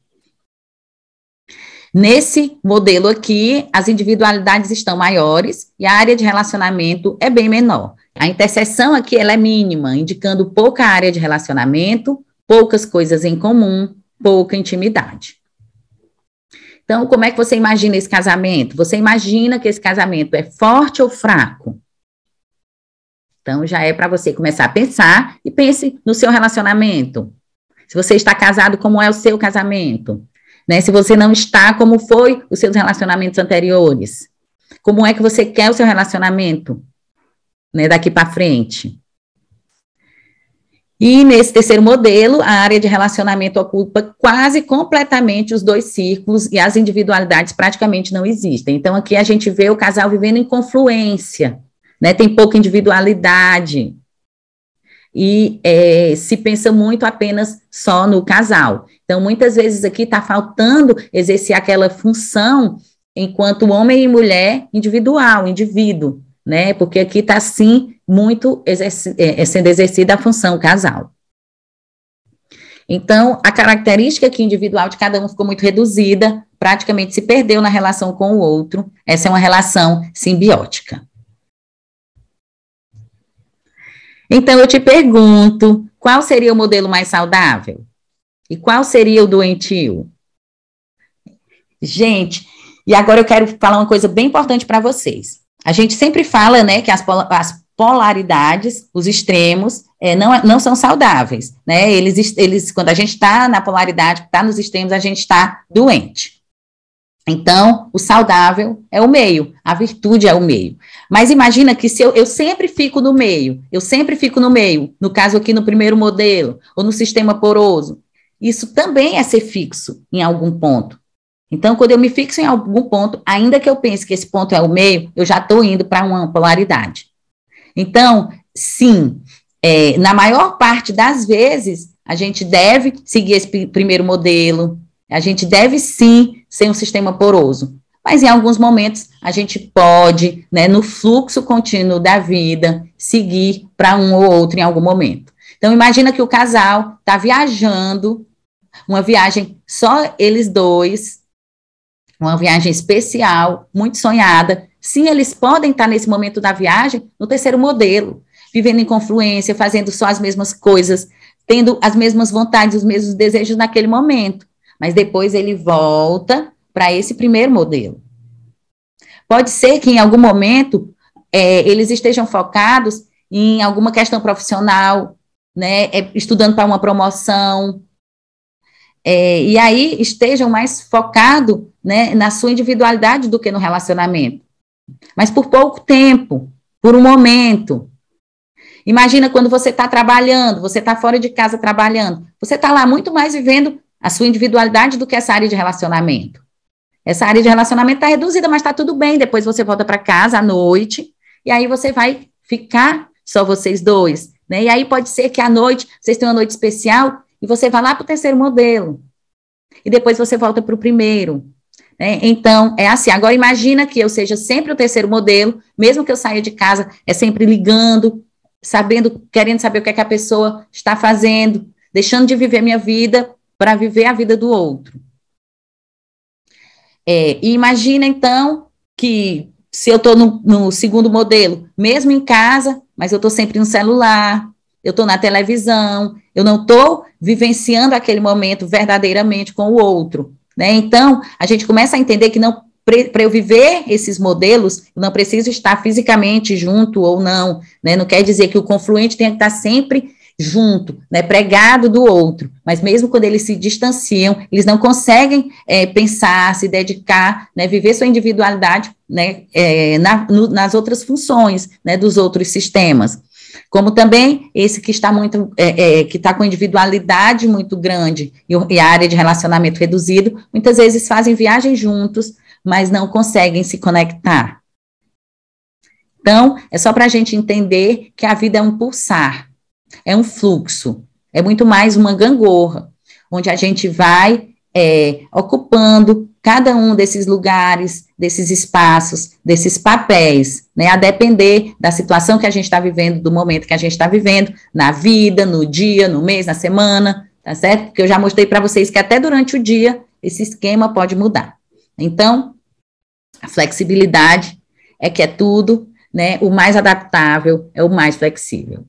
Nesse modelo aqui, as individualidades estão maiores e a área de relacionamento é bem menor. A interseção aqui ela é mínima, indicando pouca área de relacionamento, poucas coisas em comum, pouca intimidade. Então, como é que você imagina esse casamento? Você imagina que esse casamento é forte ou fraco? Então, já é para você começar a pensar e pense no seu relacionamento. Se você está casado, como é o seu casamento? Né? Se você não está, como foi os seus relacionamentos anteriores? Como é que você quer o seu relacionamento, né, daqui para frente? E nesse terceiro modelo, a área de relacionamento ocupa quase completamente os 2 círculos e as individualidades praticamente não existem. Então, aqui a gente vê o casal vivendo em confluência, né? Tem pouca individualidade. E se pensa muito apenas só no casal. Então, muitas vezes aqui está faltando exercer aquela função enquanto homem e mulher individual, indivíduo, né? Porque aqui está, sim, muito sendo exercida a função casal. Então, a característica aqui individual de cada um ficou muito reduzida, praticamente se perdeu na relação com o outro. Essa é uma relação simbiótica. Então, eu te pergunto, qual seria o modelo mais saudável? E qual seria o doentio? Gente, e agora eu quero falar uma coisa bem importante para vocês. A gente sempre fala, né, que as polaridades, os extremos, não são saudáveis, né? Quando a gente está na polaridade, está nos extremos, a gente está doente. Então, o saudável é o meio, a virtude é o meio. Mas imagina que se eu sempre fico no meio, no caso aqui no primeiro modelo, ou no sistema poroso, isso também é ser fixo em algum ponto. Então, quando eu me fixo em algum ponto, ainda que eu pense que esse ponto é o meio, eu já estou indo para uma polaridade. Então, sim, na maior parte das vezes, a gente deve seguir esse primeiro modelo, a gente deve sim ser um sistema poroso, Mas em alguns momentos a gente pode, né, no fluxo contínuo da vida, seguir para um ou outro em algum momento. Então, imagina que o casal está viajando, uma viagem só eles dois, uma viagem especial, muito sonhada. Sim, eles podem estar nesse momento da viagem no terceiro modelo, vivendo em confluência, fazendo só as mesmas coisas, tendo as mesmas vontades, os mesmos desejos naquele momento. Mas depois ele volta para esse primeiro modelo. Pode ser que em algum momento eles estejam focados em alguma questão profissional, né, estudando para uma promoção, e aí estejam mais focados, né, na sua individualidade do que no relacionamento. Mas por pouco tempo, por um momento. Imagina quando você está trabalhando, você está fora de casa trabalhando, você está lá muito mais vivendo a sua individualidade do que essa área de relacionamento. Essa área de relacionamento está reduzida, mas está tudo bem, depois você volta para casa à noite, e aí você vai ficar só vocês dois, né? E aí pode ser que à noite, vocês tenham uma noite especial, e você vai lá para o terceiro modelo, e depois você volta para o primeiro, né? Então, é assim, agora imagina que eu seja sempre o terceiro modelo, mesmo que eu saia de casa, é sempre ligando, sabendo, querendo saber o que é que a pessoa está fazendo, deixando de viver minha vida para viver a vida do outro. E imagina, então, que se eu estou no segundo modelo, mesmo em casa, mas eu estou sempre no celular, eu estou na televisão, eu não estou vivenciando aquele momento verdadeiramente com o outro, né? Então, a gente começa a entender que não, para eu viver esses modelos, eu não preciso estar fisicamente junto ou não, né? Não quer dizer que o confluente tenha que estar sempre junto, né, pregado do outro, mas mesmo quando eles se distanciam, eles não conseguem pensar, se dedicar, né, viver sua individualidade, né, nas outras funções, né, dos outros sistemas. Como também esse que está muito, que está com individualidade muito grande e a área de relacionamento reduzido, muitas vezes fazem viagens juntos, mas não conseguem se conectar. Então, é só para a gente entender que a vida é um pulsar, é um fluxo, é muito mais uma gangorra, onde a gente vai ocupando cada um desses lugares, desses espaços, desses papéis, né, a depender da situação que a gente está vivendo, do momento que a gente está vivendo, na vida, no dia, no mês, na semana, tá certo? Porque eu já mostrei para vocês que até durante o dia, esse esquema pode mudar. Então, a flexibilidade é que é tudo, né, o mais adaptável é o mais flexível.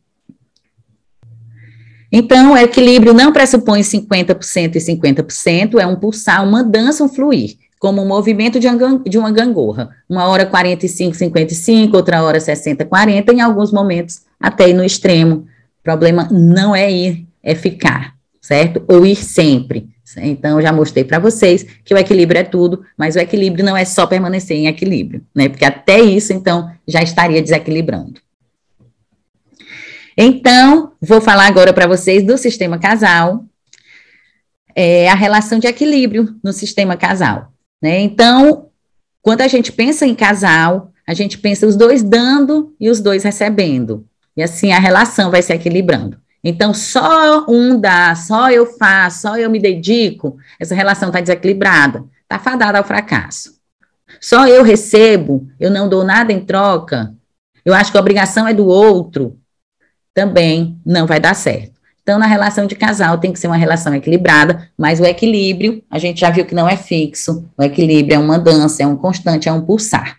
Então, o equilíbrio não pressupõe 50% e 50%, é um pulsar, uma dança, um fluir, como um movimento de uma gangorra. Uma hora 45, 55, outra hora 60, 40, em alguns momentos até ir no extremo. O problema não é ir, é ficar, certo? Ou ir sempre. Então, eu já mostrei para vocês que o equilíbrio é tudo, mas o equilíbrio não é só permanecer em equilíbrio, né? Porque até isso, então, já estaria desequilibrando. Então, vou falar agora para vocês do sistema casal, a relação de equilíbrio no sistema casal, né? Então, quando a gente pensa em casal, a gente pensa os dois dando e os dois recebendo, e assim a relação vai se equilibrando. Então, só um dá, só eu faço, só eu me dedico, essa relação está desequilibrada, está fadada ao fracasso. Só eu recebo, eu não dou nada em troca, eu acho que a obrigação é do outro, também não vai dar certo. Então, na relação de casal tem que ser uma relação equilibrada, mas o equilíbrio, a gente já viu que não é fixo, o equilíbrio é uma dança, é um constante, é um pulsar.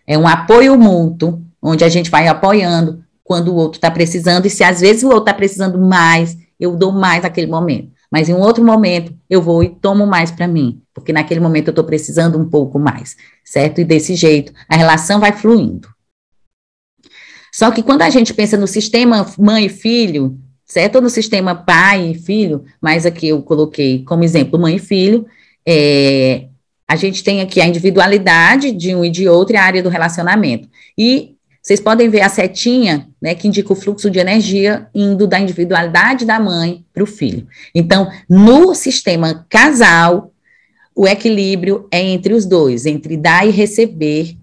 É um apoio mútuo, onde a gente vai apoiando quando o outro está precisando, e se às vezes o outro está precisando mais, eu dou mais naquele momento. Mas em um outro momento, eu vou e tomo mais para mim, porque naquele momento eu estou precisando um pouco mais, certo? E desse jeito, a relação vai fluindo. Só que quando a gente pensa no sistema mãe e filho, certo? Ou no sistema pai e filho, mas aqui eu coloquei como exemplo mãe e filho, a gente tem aqui a individualidade de um e de outro e a área do relacionamento. E vocês podem ver a setinha, né, que indica o fluxo de energia indo da individualidade da mãe para o filho. Então, no sistema casal, o equilíbrio é entre os dois, entre dar e receber,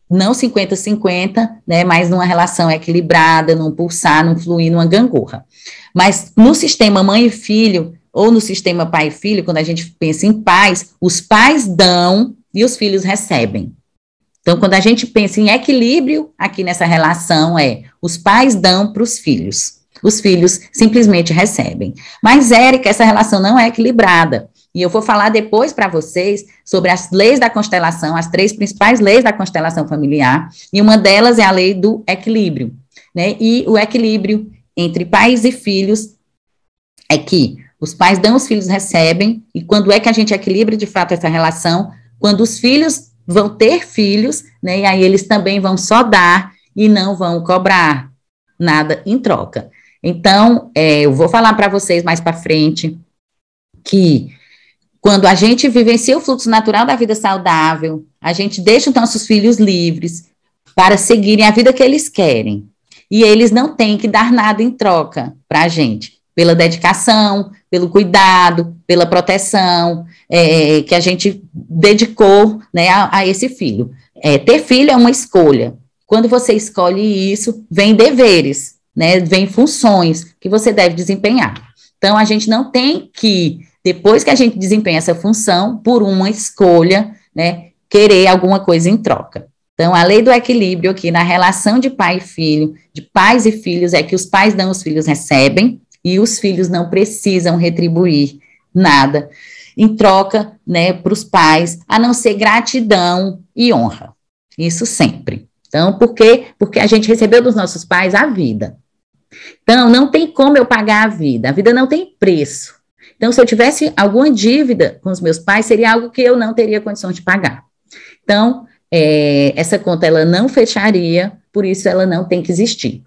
não 50-50, né, mas numa relação equilibrada, num pulsar, num fluir, numa gangorra. Mas no sistema mãe e filho, ou no sistema pai e filho, quando a gente pensa em pais, os pais dão e os filhos recebem. Então, quando a gente pensa em equilíbrio aqui nessa relação, os pais dão para os filhos simplesmente recebem. Mas, Érica, essa relação não é equilibrada. E eu vou falar depois para vocês sobre as leis da constelação, as 3 principais leis da constelação familiar, e uma delas é a lei do equilíbrio, né? E o equilíbrio entre pais e filhos é que os pais dão, os filhos recebem, e quando é que a gente equilibra de fato essa relação? Quando os filhos vão ter filhos, né? E aí eles também vão só dar e não vão cobrar nada em troca. Então, eu vou falar para vocês mais para frente que quando a gente vivencia o fluxo natural da vida saudável, a gente deixa os nossos filhos livres para seguirem a vida que eles querem. E eles não têm que dar nada em troca para a gente, pela dedicação, pelo cuidado, pela proteção que a gente dedicou, né, a esse filho. Ter filho é uma escolha. Quando você escolhe isso, vem deveres, né, vem funções que você deve desempenhar. Então, a gente não tem que, depois que a gente desempenha essa função, por uma escolha, né, querer alguma coisa em troca. Então, a lei do equilíbrio aqui na relação de pai e filho, de pais e filhos, é que os pais dão, os filhos recebem, e os filhos não precisam retribuir nada em troca, né, para os pais, a não ser gratidão e honra. Isso sempre. Então, por quê? Porque a gente recebeu dos nossos pais a vida. Então, não tem como eu pagar a vida não tem preço. Então, se eu tivesse alguma dívida com os meus pais, seria algo que eu não teria condições de pagar. Então, essa conta, ela não fecharia, por isso ela não tem que existir.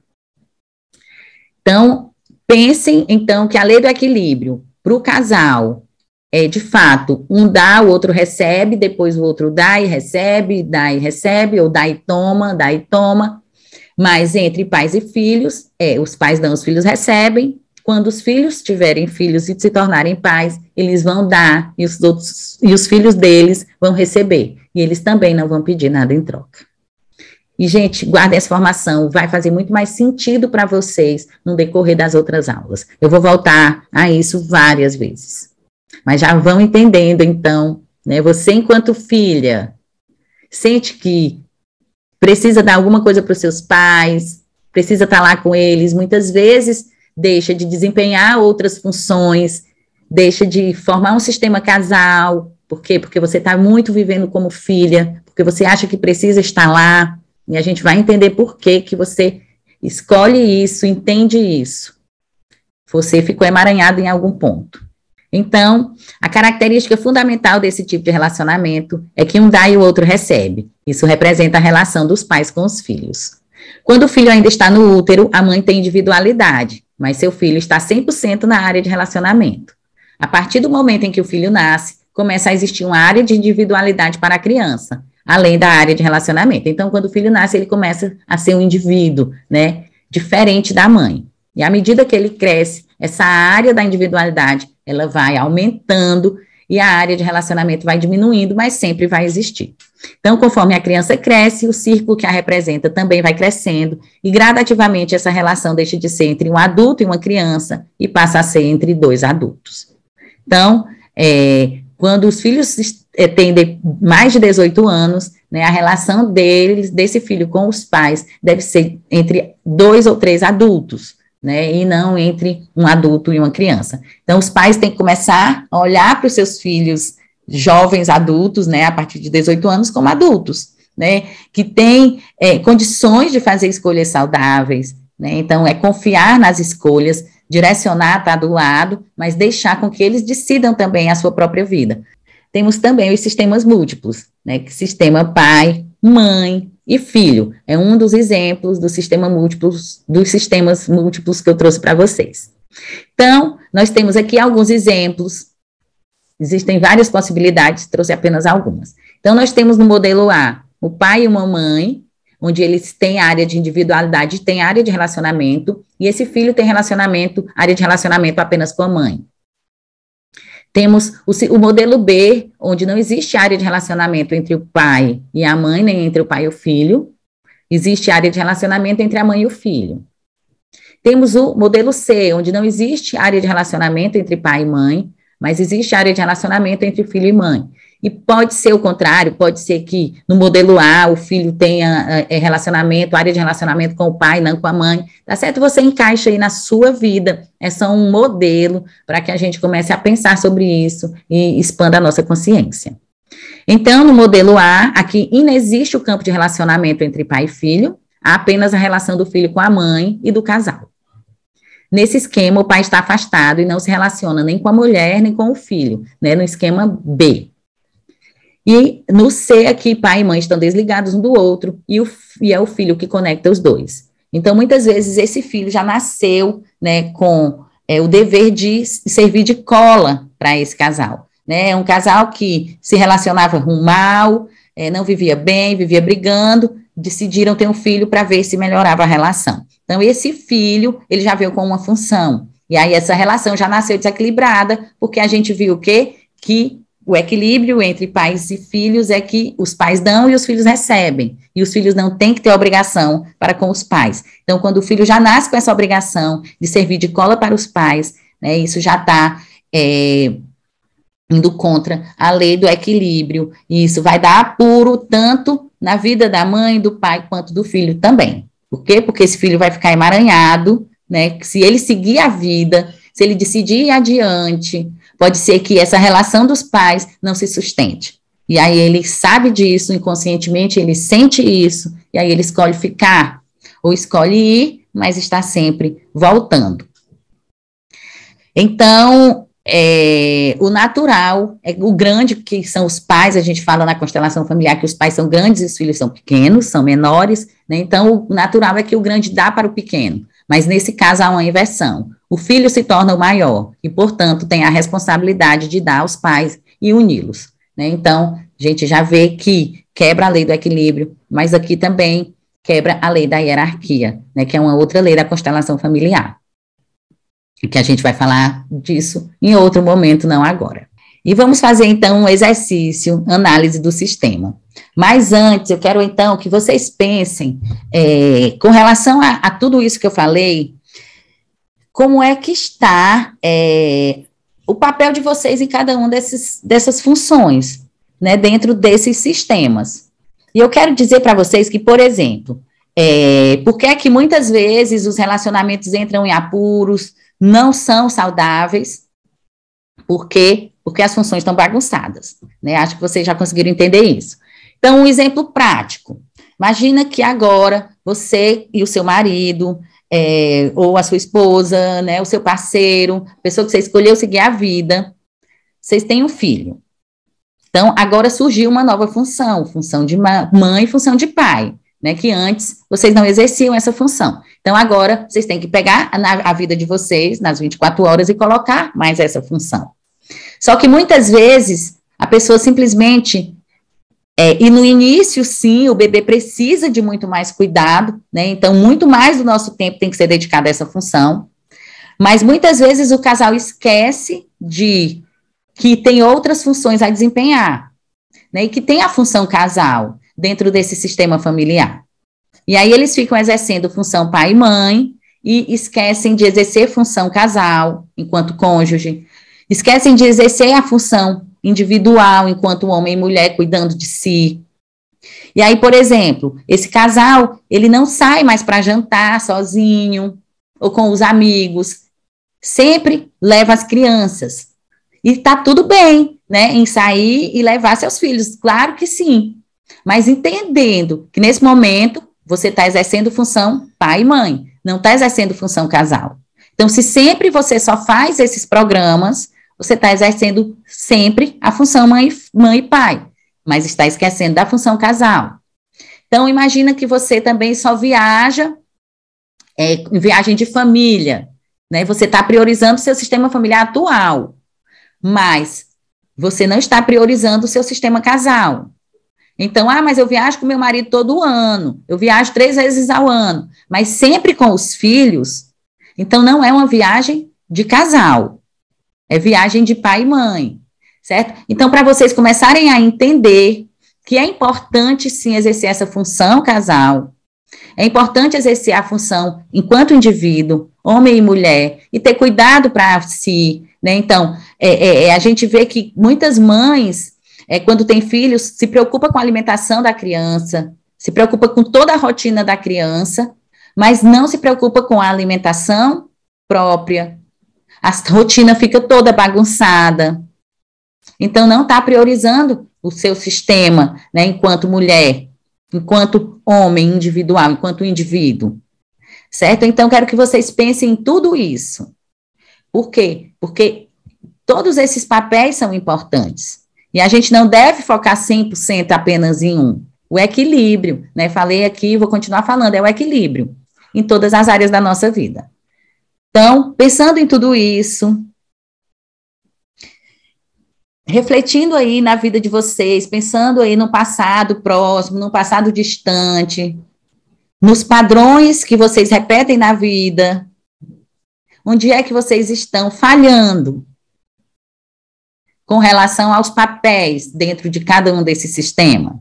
Então, pensem, então, que a lei do equilíbrio para o casal de fato, um dá, o outro recebe, depois o outro dá e recebe, ou dá e toma, mas entre pais e filhos, os pais dão, os filhos recebem. Quando os filhos tiverem filhos e se tornarem pais, eles vão dar e os filhos deles vão receber, e eles também não vão pedir nada em troca. E, gente, guardem essa informação, vai fazer muito mais sentido para vocês no decorrer das outras aulas. Eu vou voltar a isso várias vezes. Mas já vão entendendo, então, né? Você, enquanto filha, sente que precisa dar alguma coisa para os seus pais, precisa estar lá com eles, muitas vezes deixa de desempenhar outras funções, deixa de formar um sistema casal. Por quê? Porque você está muito vivendo como filha, porque você acha que precisa estar lá, e a gente vai entender por que você escolhe isso, entende isso. Você ficou emaranhado em algum ponto. Então, a característica fundamental desse tipo de relacionamento é que um dá e o outro recebe. Isso representa a relação dos pais com os filhos. Quando o filho ainda está no útero, a mãe tem individualidade, mas seu filho está 100% na área de relacionamento. A partir do momento em que o filho nasce, começa a existir uma área de individualidade para a criança, além da área de relacionamento. Então, quando o filho nasce, ele começa a ser um indivíduo, né, diferente da mãe. E à medida que ele cresce, essa área da individualidade, ela vai aumentando e a área de relacionamento vai diminuindo, mas sempre vai existir. Então, conforme a criança cresce, o círculo que a representa também vai crescendo e gradativamente essa relação deixa de ser entre um adulto e uma criança e passa a ser entre 2 adultos. Então, quando os filhos têm mais de 18 anos, né, a relação desse filho com os pais deve ser entre 2 ou 3 adultos, né, e não entre um adulto e uma criança. Então, os pais têm que começar a olhar para os seus filhos jovens adultos, né, a partir de 18 anos, como adultos, né, que têm condições de fazer escolhas saudáveis, né, então confiar nas escolhas, direcionar, estar do lado, mas deixar com que eles decidam também a sua própria vida. Temos também os sistemas múltiplos, né, que sistema pai, mãe e filho, é um dos exemplos dos sistemas múltiplos que eu trouxe para vocês. Então, nós temos aqui alguns exemplos, existem várias possibilidades, trouxe apenas algumas. Então, nós temos no modelo A, o pai e uma mãe, onde eles têm área de individualidade, têm área de relacionamento, e esse filho tem área de relacionamento apenas com a mãe. Temos o modelo B, onde não existe área de relacionamento entre o pai e a mãe, nem entre o pai e o filho. Existe área de relacionamento entre a mãe e o filho. Temos o modelo C, onde não existe área de relacionamento entre pai e mãe, mas existe área de relacionamento entre filho e mãe. E pode ser o contrário, pode ser que no modelo A o filho tenha relacionamento, área de relacionamento com o pai, não com a mãe, tá certo? Você encaixa aí na sua vida, é só um modelo para que a gente comece a pensar sobre isso e expanda a nossa consciência. Então, no modelo A, aqui inexiste o campo de relacionamento entre pai e filho, há apenas a relação do filho com a mãe e do casal. Nesse esquema, o pai está afastado e não se relaciona nem com a mulher, nem com o filho, né, no esquema B. E no C aqui, pai e mãe estão desligados um do outro, e é o filho que conecta os dois. Então, muitas vezes, esse filho já nasceu, né, com o dever de servir de cola para esse casal. Né? É um casal que se relacionava mal, não vivia bem, vivia brigando, decidiram ter um filho para ver se melhorava a relação. Então, esse filho, ele já veio com uma função. E aí, essa relação já nasceu desequilibrada, porque a gente viu o quê? Que o equilíbrio entre pais e filhos é que os pais dão e os filhos recebem. E os filhos não têm que ter obrigação para com os pais. Então, quando o filho já nasce com essa obrigação de servir de cola para os pais, né, isso já está indo contra a lei do equilíbrio. E isso vai dar apuro tanto na vida da mãe, do pai, quanto do filho também. Por quê? Porque esse filho vai ficar emaranhado, né? Se ele seguir a vida, se ele decidir ir adiante, pode ser que essa relação dos pais não se sustente. E aí ele sabe disso, inconscientemente ele sente isso, e aí ele escolhe ficar, ou escolhe ir, mas está sempre voltando. Então, o natural, o grande, que são os pais, a gente fala na constelação familiar que os pais são grandes e os filhos são pequenos, são menores, né? Então, o natural é que o grande dá para o pequeno, mas nesse caso há uma inversão. O filho se torna o maior e, portanto, tem a responsabilidade de dar aos pais e uni-los, né? Então, a gente já vê que quebra a lei do equilíbrio, mas aqui também quebra a lei da hierarquia, né? Que é uma outra lei da constelação familiar. Que a gente vai falar disso em outro momento, não agora. E vamos fazer, então, um exercício, análise do sistema. Mas antes, eu quero, então, que vocês pensem, com relação a tudo isso que eu falei, como é que está o papel de vocês em cada uma dessas funções, né, dentro desses sistemas. E eu quero dizer para vocês que, por exemplo, por que é que muitas vezes os relacionamentos entram em apuros, não são saudáveis, porque as funções estão bagunçadas, né? Acho que vocês já conseguiram entender isso. Então, um exemplo prático. Imagina que agora você e o seu marido, ou a sua esposa, né, o seu parceiro, a pessoa que você escolheu seguir a vida, vocês têm um filho. Então, agora surgiu uma nova função de mãe e função de pai, né, que antes vocês não exerciam essa função. Então, agora, vocês têm que pegar a vida de vocês, nas 24 horas, e colocar mais essa função. Só que, muitas vezes, a pessoa simplesmente... e no início, sim, o bebê precisa de muito mais cuidado, né? Então, muito mais do nosso tempo tem que ser dedicado a essa função. Mas, muitas vezes, o casal esquece de que tem outras funções a desempenhar, né? E que tem a função casal dentro desse sistema familiar. E aí eles ficam exercendo função pai e mãe e esquecem de exercer função casal, enquanto cônjuge, esquecem de exercer a função individual, enquanto homem e mulher cuidando de si. E aí, por exemplo, esse casal, ele não sai mais para jantar sozinho ou com os amigos, sempre leva as crianças. E tá tudo bem, né, em sair e levar seus filhos, claro que sim, mas entendendo que nesse momento você está exercendo função pai e mãe, não está exercendo função casal. Então, se sempre você só faz esses programas, você está exercendo sempre a função mãe e pai, mas está esquecendo da função casal. Então, imagina que você também só viaja, em viagem de família, né? Você está priorizando o seu sistema familiar atual, mas você não está priorizando o seu sistema casal. Então, mas eu viajo com meu marido todo ano, eu viajo 3 vezes ao ano, mas sempre com os filhos, então não é uma viagem de casal, é viagem de pai e mãe, certo? Então, para vocês começarem a entender que é importante, sim, exercer essa função casal, É importante exercer a função enquanto indivíduo, homem e mulher, e ter cuidado para si, né? Então, a gente vê que muitas mães, quando têm filhos, se preocupam com a alimentação da criança, se preocupa com toda a rotina da criança, mas não se preocupa com a alimentação própria. A rotina fica toda bagunçada. Então, não está priorizando o seu sistema, né, enquanto mulher, enquanto homem individual, enquanto indivíduo. Certo? Então, quero que vocês pensem em tudo isso. Por quê? Porque todos esses papéis são importantes. E a gente não deve focar 100% apenas em um. O equilíbrio, né? Falei aqui, vou continuar falando, é o equilíbrio em todas as áreas da nossa vida. Então, pensando em tudo isso, refletindo aí na vida de vocês, pensando aí no passado próximo, no passado distante, nos padrões que vocês repetem na vida, onde é que vocês estão falhando com relação aos papéis dentro de cada um desses sistemas?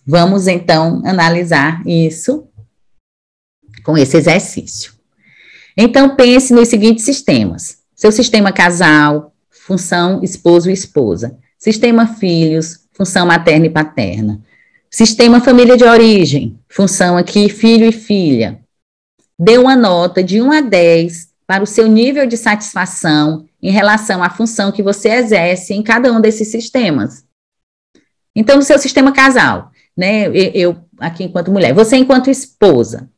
Vamos, então, analisar isso com esse exercício. Então, pense nos seguintes sistemas. Seu sistema casal, função esposo e esposa. Sistema filhos, função materna e paterna. Sistema família de origem, função aqui filho e filha. Dê uma nota de 1 a 10 para o seu nível de satisfação em relação à função que você exerce em cada um desses sistemas. Então, no seu sistema casal, né, eu aqui enquanto mulher, você enquanto esposa,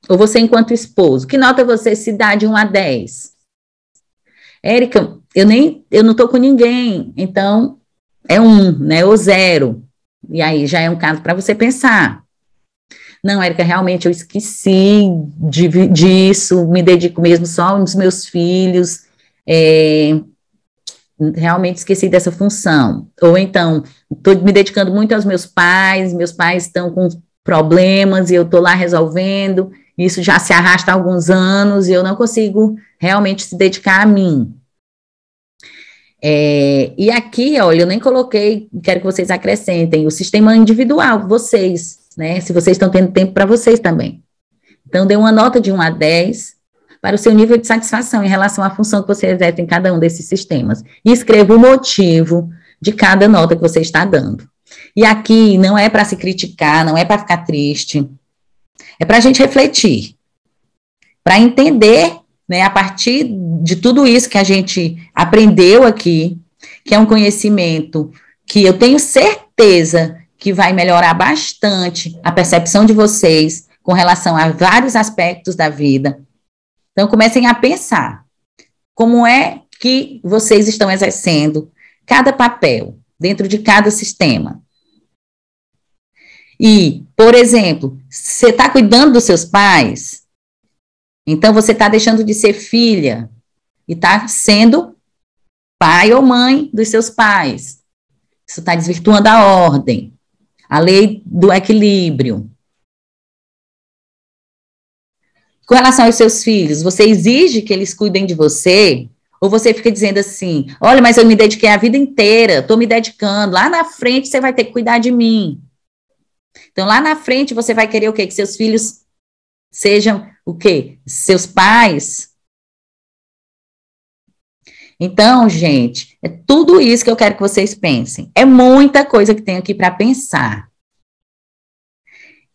ou você enquanto esposo, que nota você se dá de 1 a 10? Érica, eu não estou com ninguém, então é 1, né, ou 0. E aí já é um caso para você pensar. Não, Érica, realmente eu esqueci disso, me dedico mesmo só aos meus filhos, realmente esqueci dessa função. Ou então, estou me dedicando muito aos meus pais estão com problemas e eu estou lá resolvendo, isso já se arrasta há alguns anos e eu não consigo realmente se dedicar a mim. E aqui, olha, eu nem coloquei, quero que vocês acrescentem, o sistema individual, vocês, né, se vocês estão tendo tempo para vocês também. Então, dê uma nota de 1 a 10 para o seu nível de satisfação em relação à função que você exerce em cada um desses sistemas. E escreva o motivo de cada nota que você está dando. E aqui não é para se criticar, não é para ficar triste, é para a gente refletir, para entender, né, a partir de tudo isso que a gente aprendeu aqui, que é um conhecimento que eu tenho certeza que vai melhorar bastante a percepção de vocês com relação a vários aspectos da vida. Então, comecem a pensar como é que vocês estão exercendo cada papel dentro de cada sistema. E, por exemplo, você está cuidando dos seus pais, então você está deixando de ser filha e está sendo pai ou mãe dos seus pais. Isso está desvirtuando a ordem, a lei do equilíbrio. Com relação aos seus filhos, você exige que eles cuidem de você? Ou você fica dizendo assim, olha, mas eu me dediquei a vida inteira, estou me dedicando, lá na frente você vai ter que cuidar de mim. Então, lá na frente você vai querer o quê? Que seus filhos sejam o quê? Seus pais? Então, gente, é tudo isso que eu quero que vocês pensem. É muita coisa que tem aqui para pensar.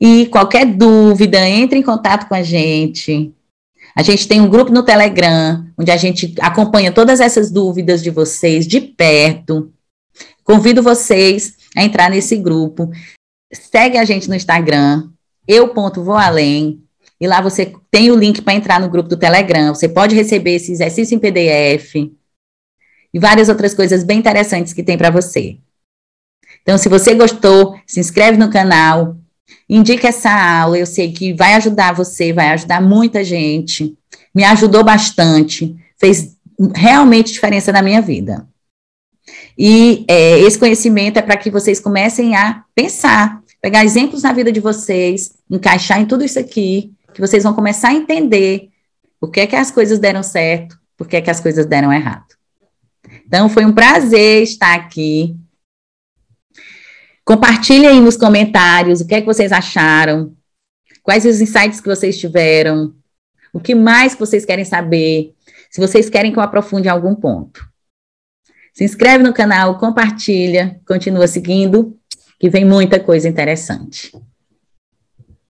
E qualquer dúvida, entre em contato com a gente. A gente tem um grupo no Telegram, onde a gente acompanha todas essas dúvidas de vocês de perto. Convido vocês a entrar nesse grupo. Segue a gente no Instagram, eu.voalém, e lá você tem o link para entrar no grupo do Telegram. Você pode receber esse exercício em PDF e várias outras coisas bem interessantes que tem para você. Então, se você gostou, se inscreve no canal, indica essa aula, eu sei que vai ajudar você, vai ajudar muita gente, me ajudou bastante, fez realmente diferença na minha vida. E esse conhecimento é para que vocês comecem a pensar, pegar exemplos na vida de vocês, encaixar em tudo isso aqui, que vocês vão começar a entender por que as coisas deram certo, por que as coisas deram errado. Então, foi um prazer estar aqui. Compartilhe aí nos comentários o que é que vocês acharam, quais os insights que vocês tiveram, o que mais que vocês querem saber, se vocês querem que eu aprofunde algum ponto. Se inscreve no canal, compartilha, continua seguindo, que vem muita coisa interessante.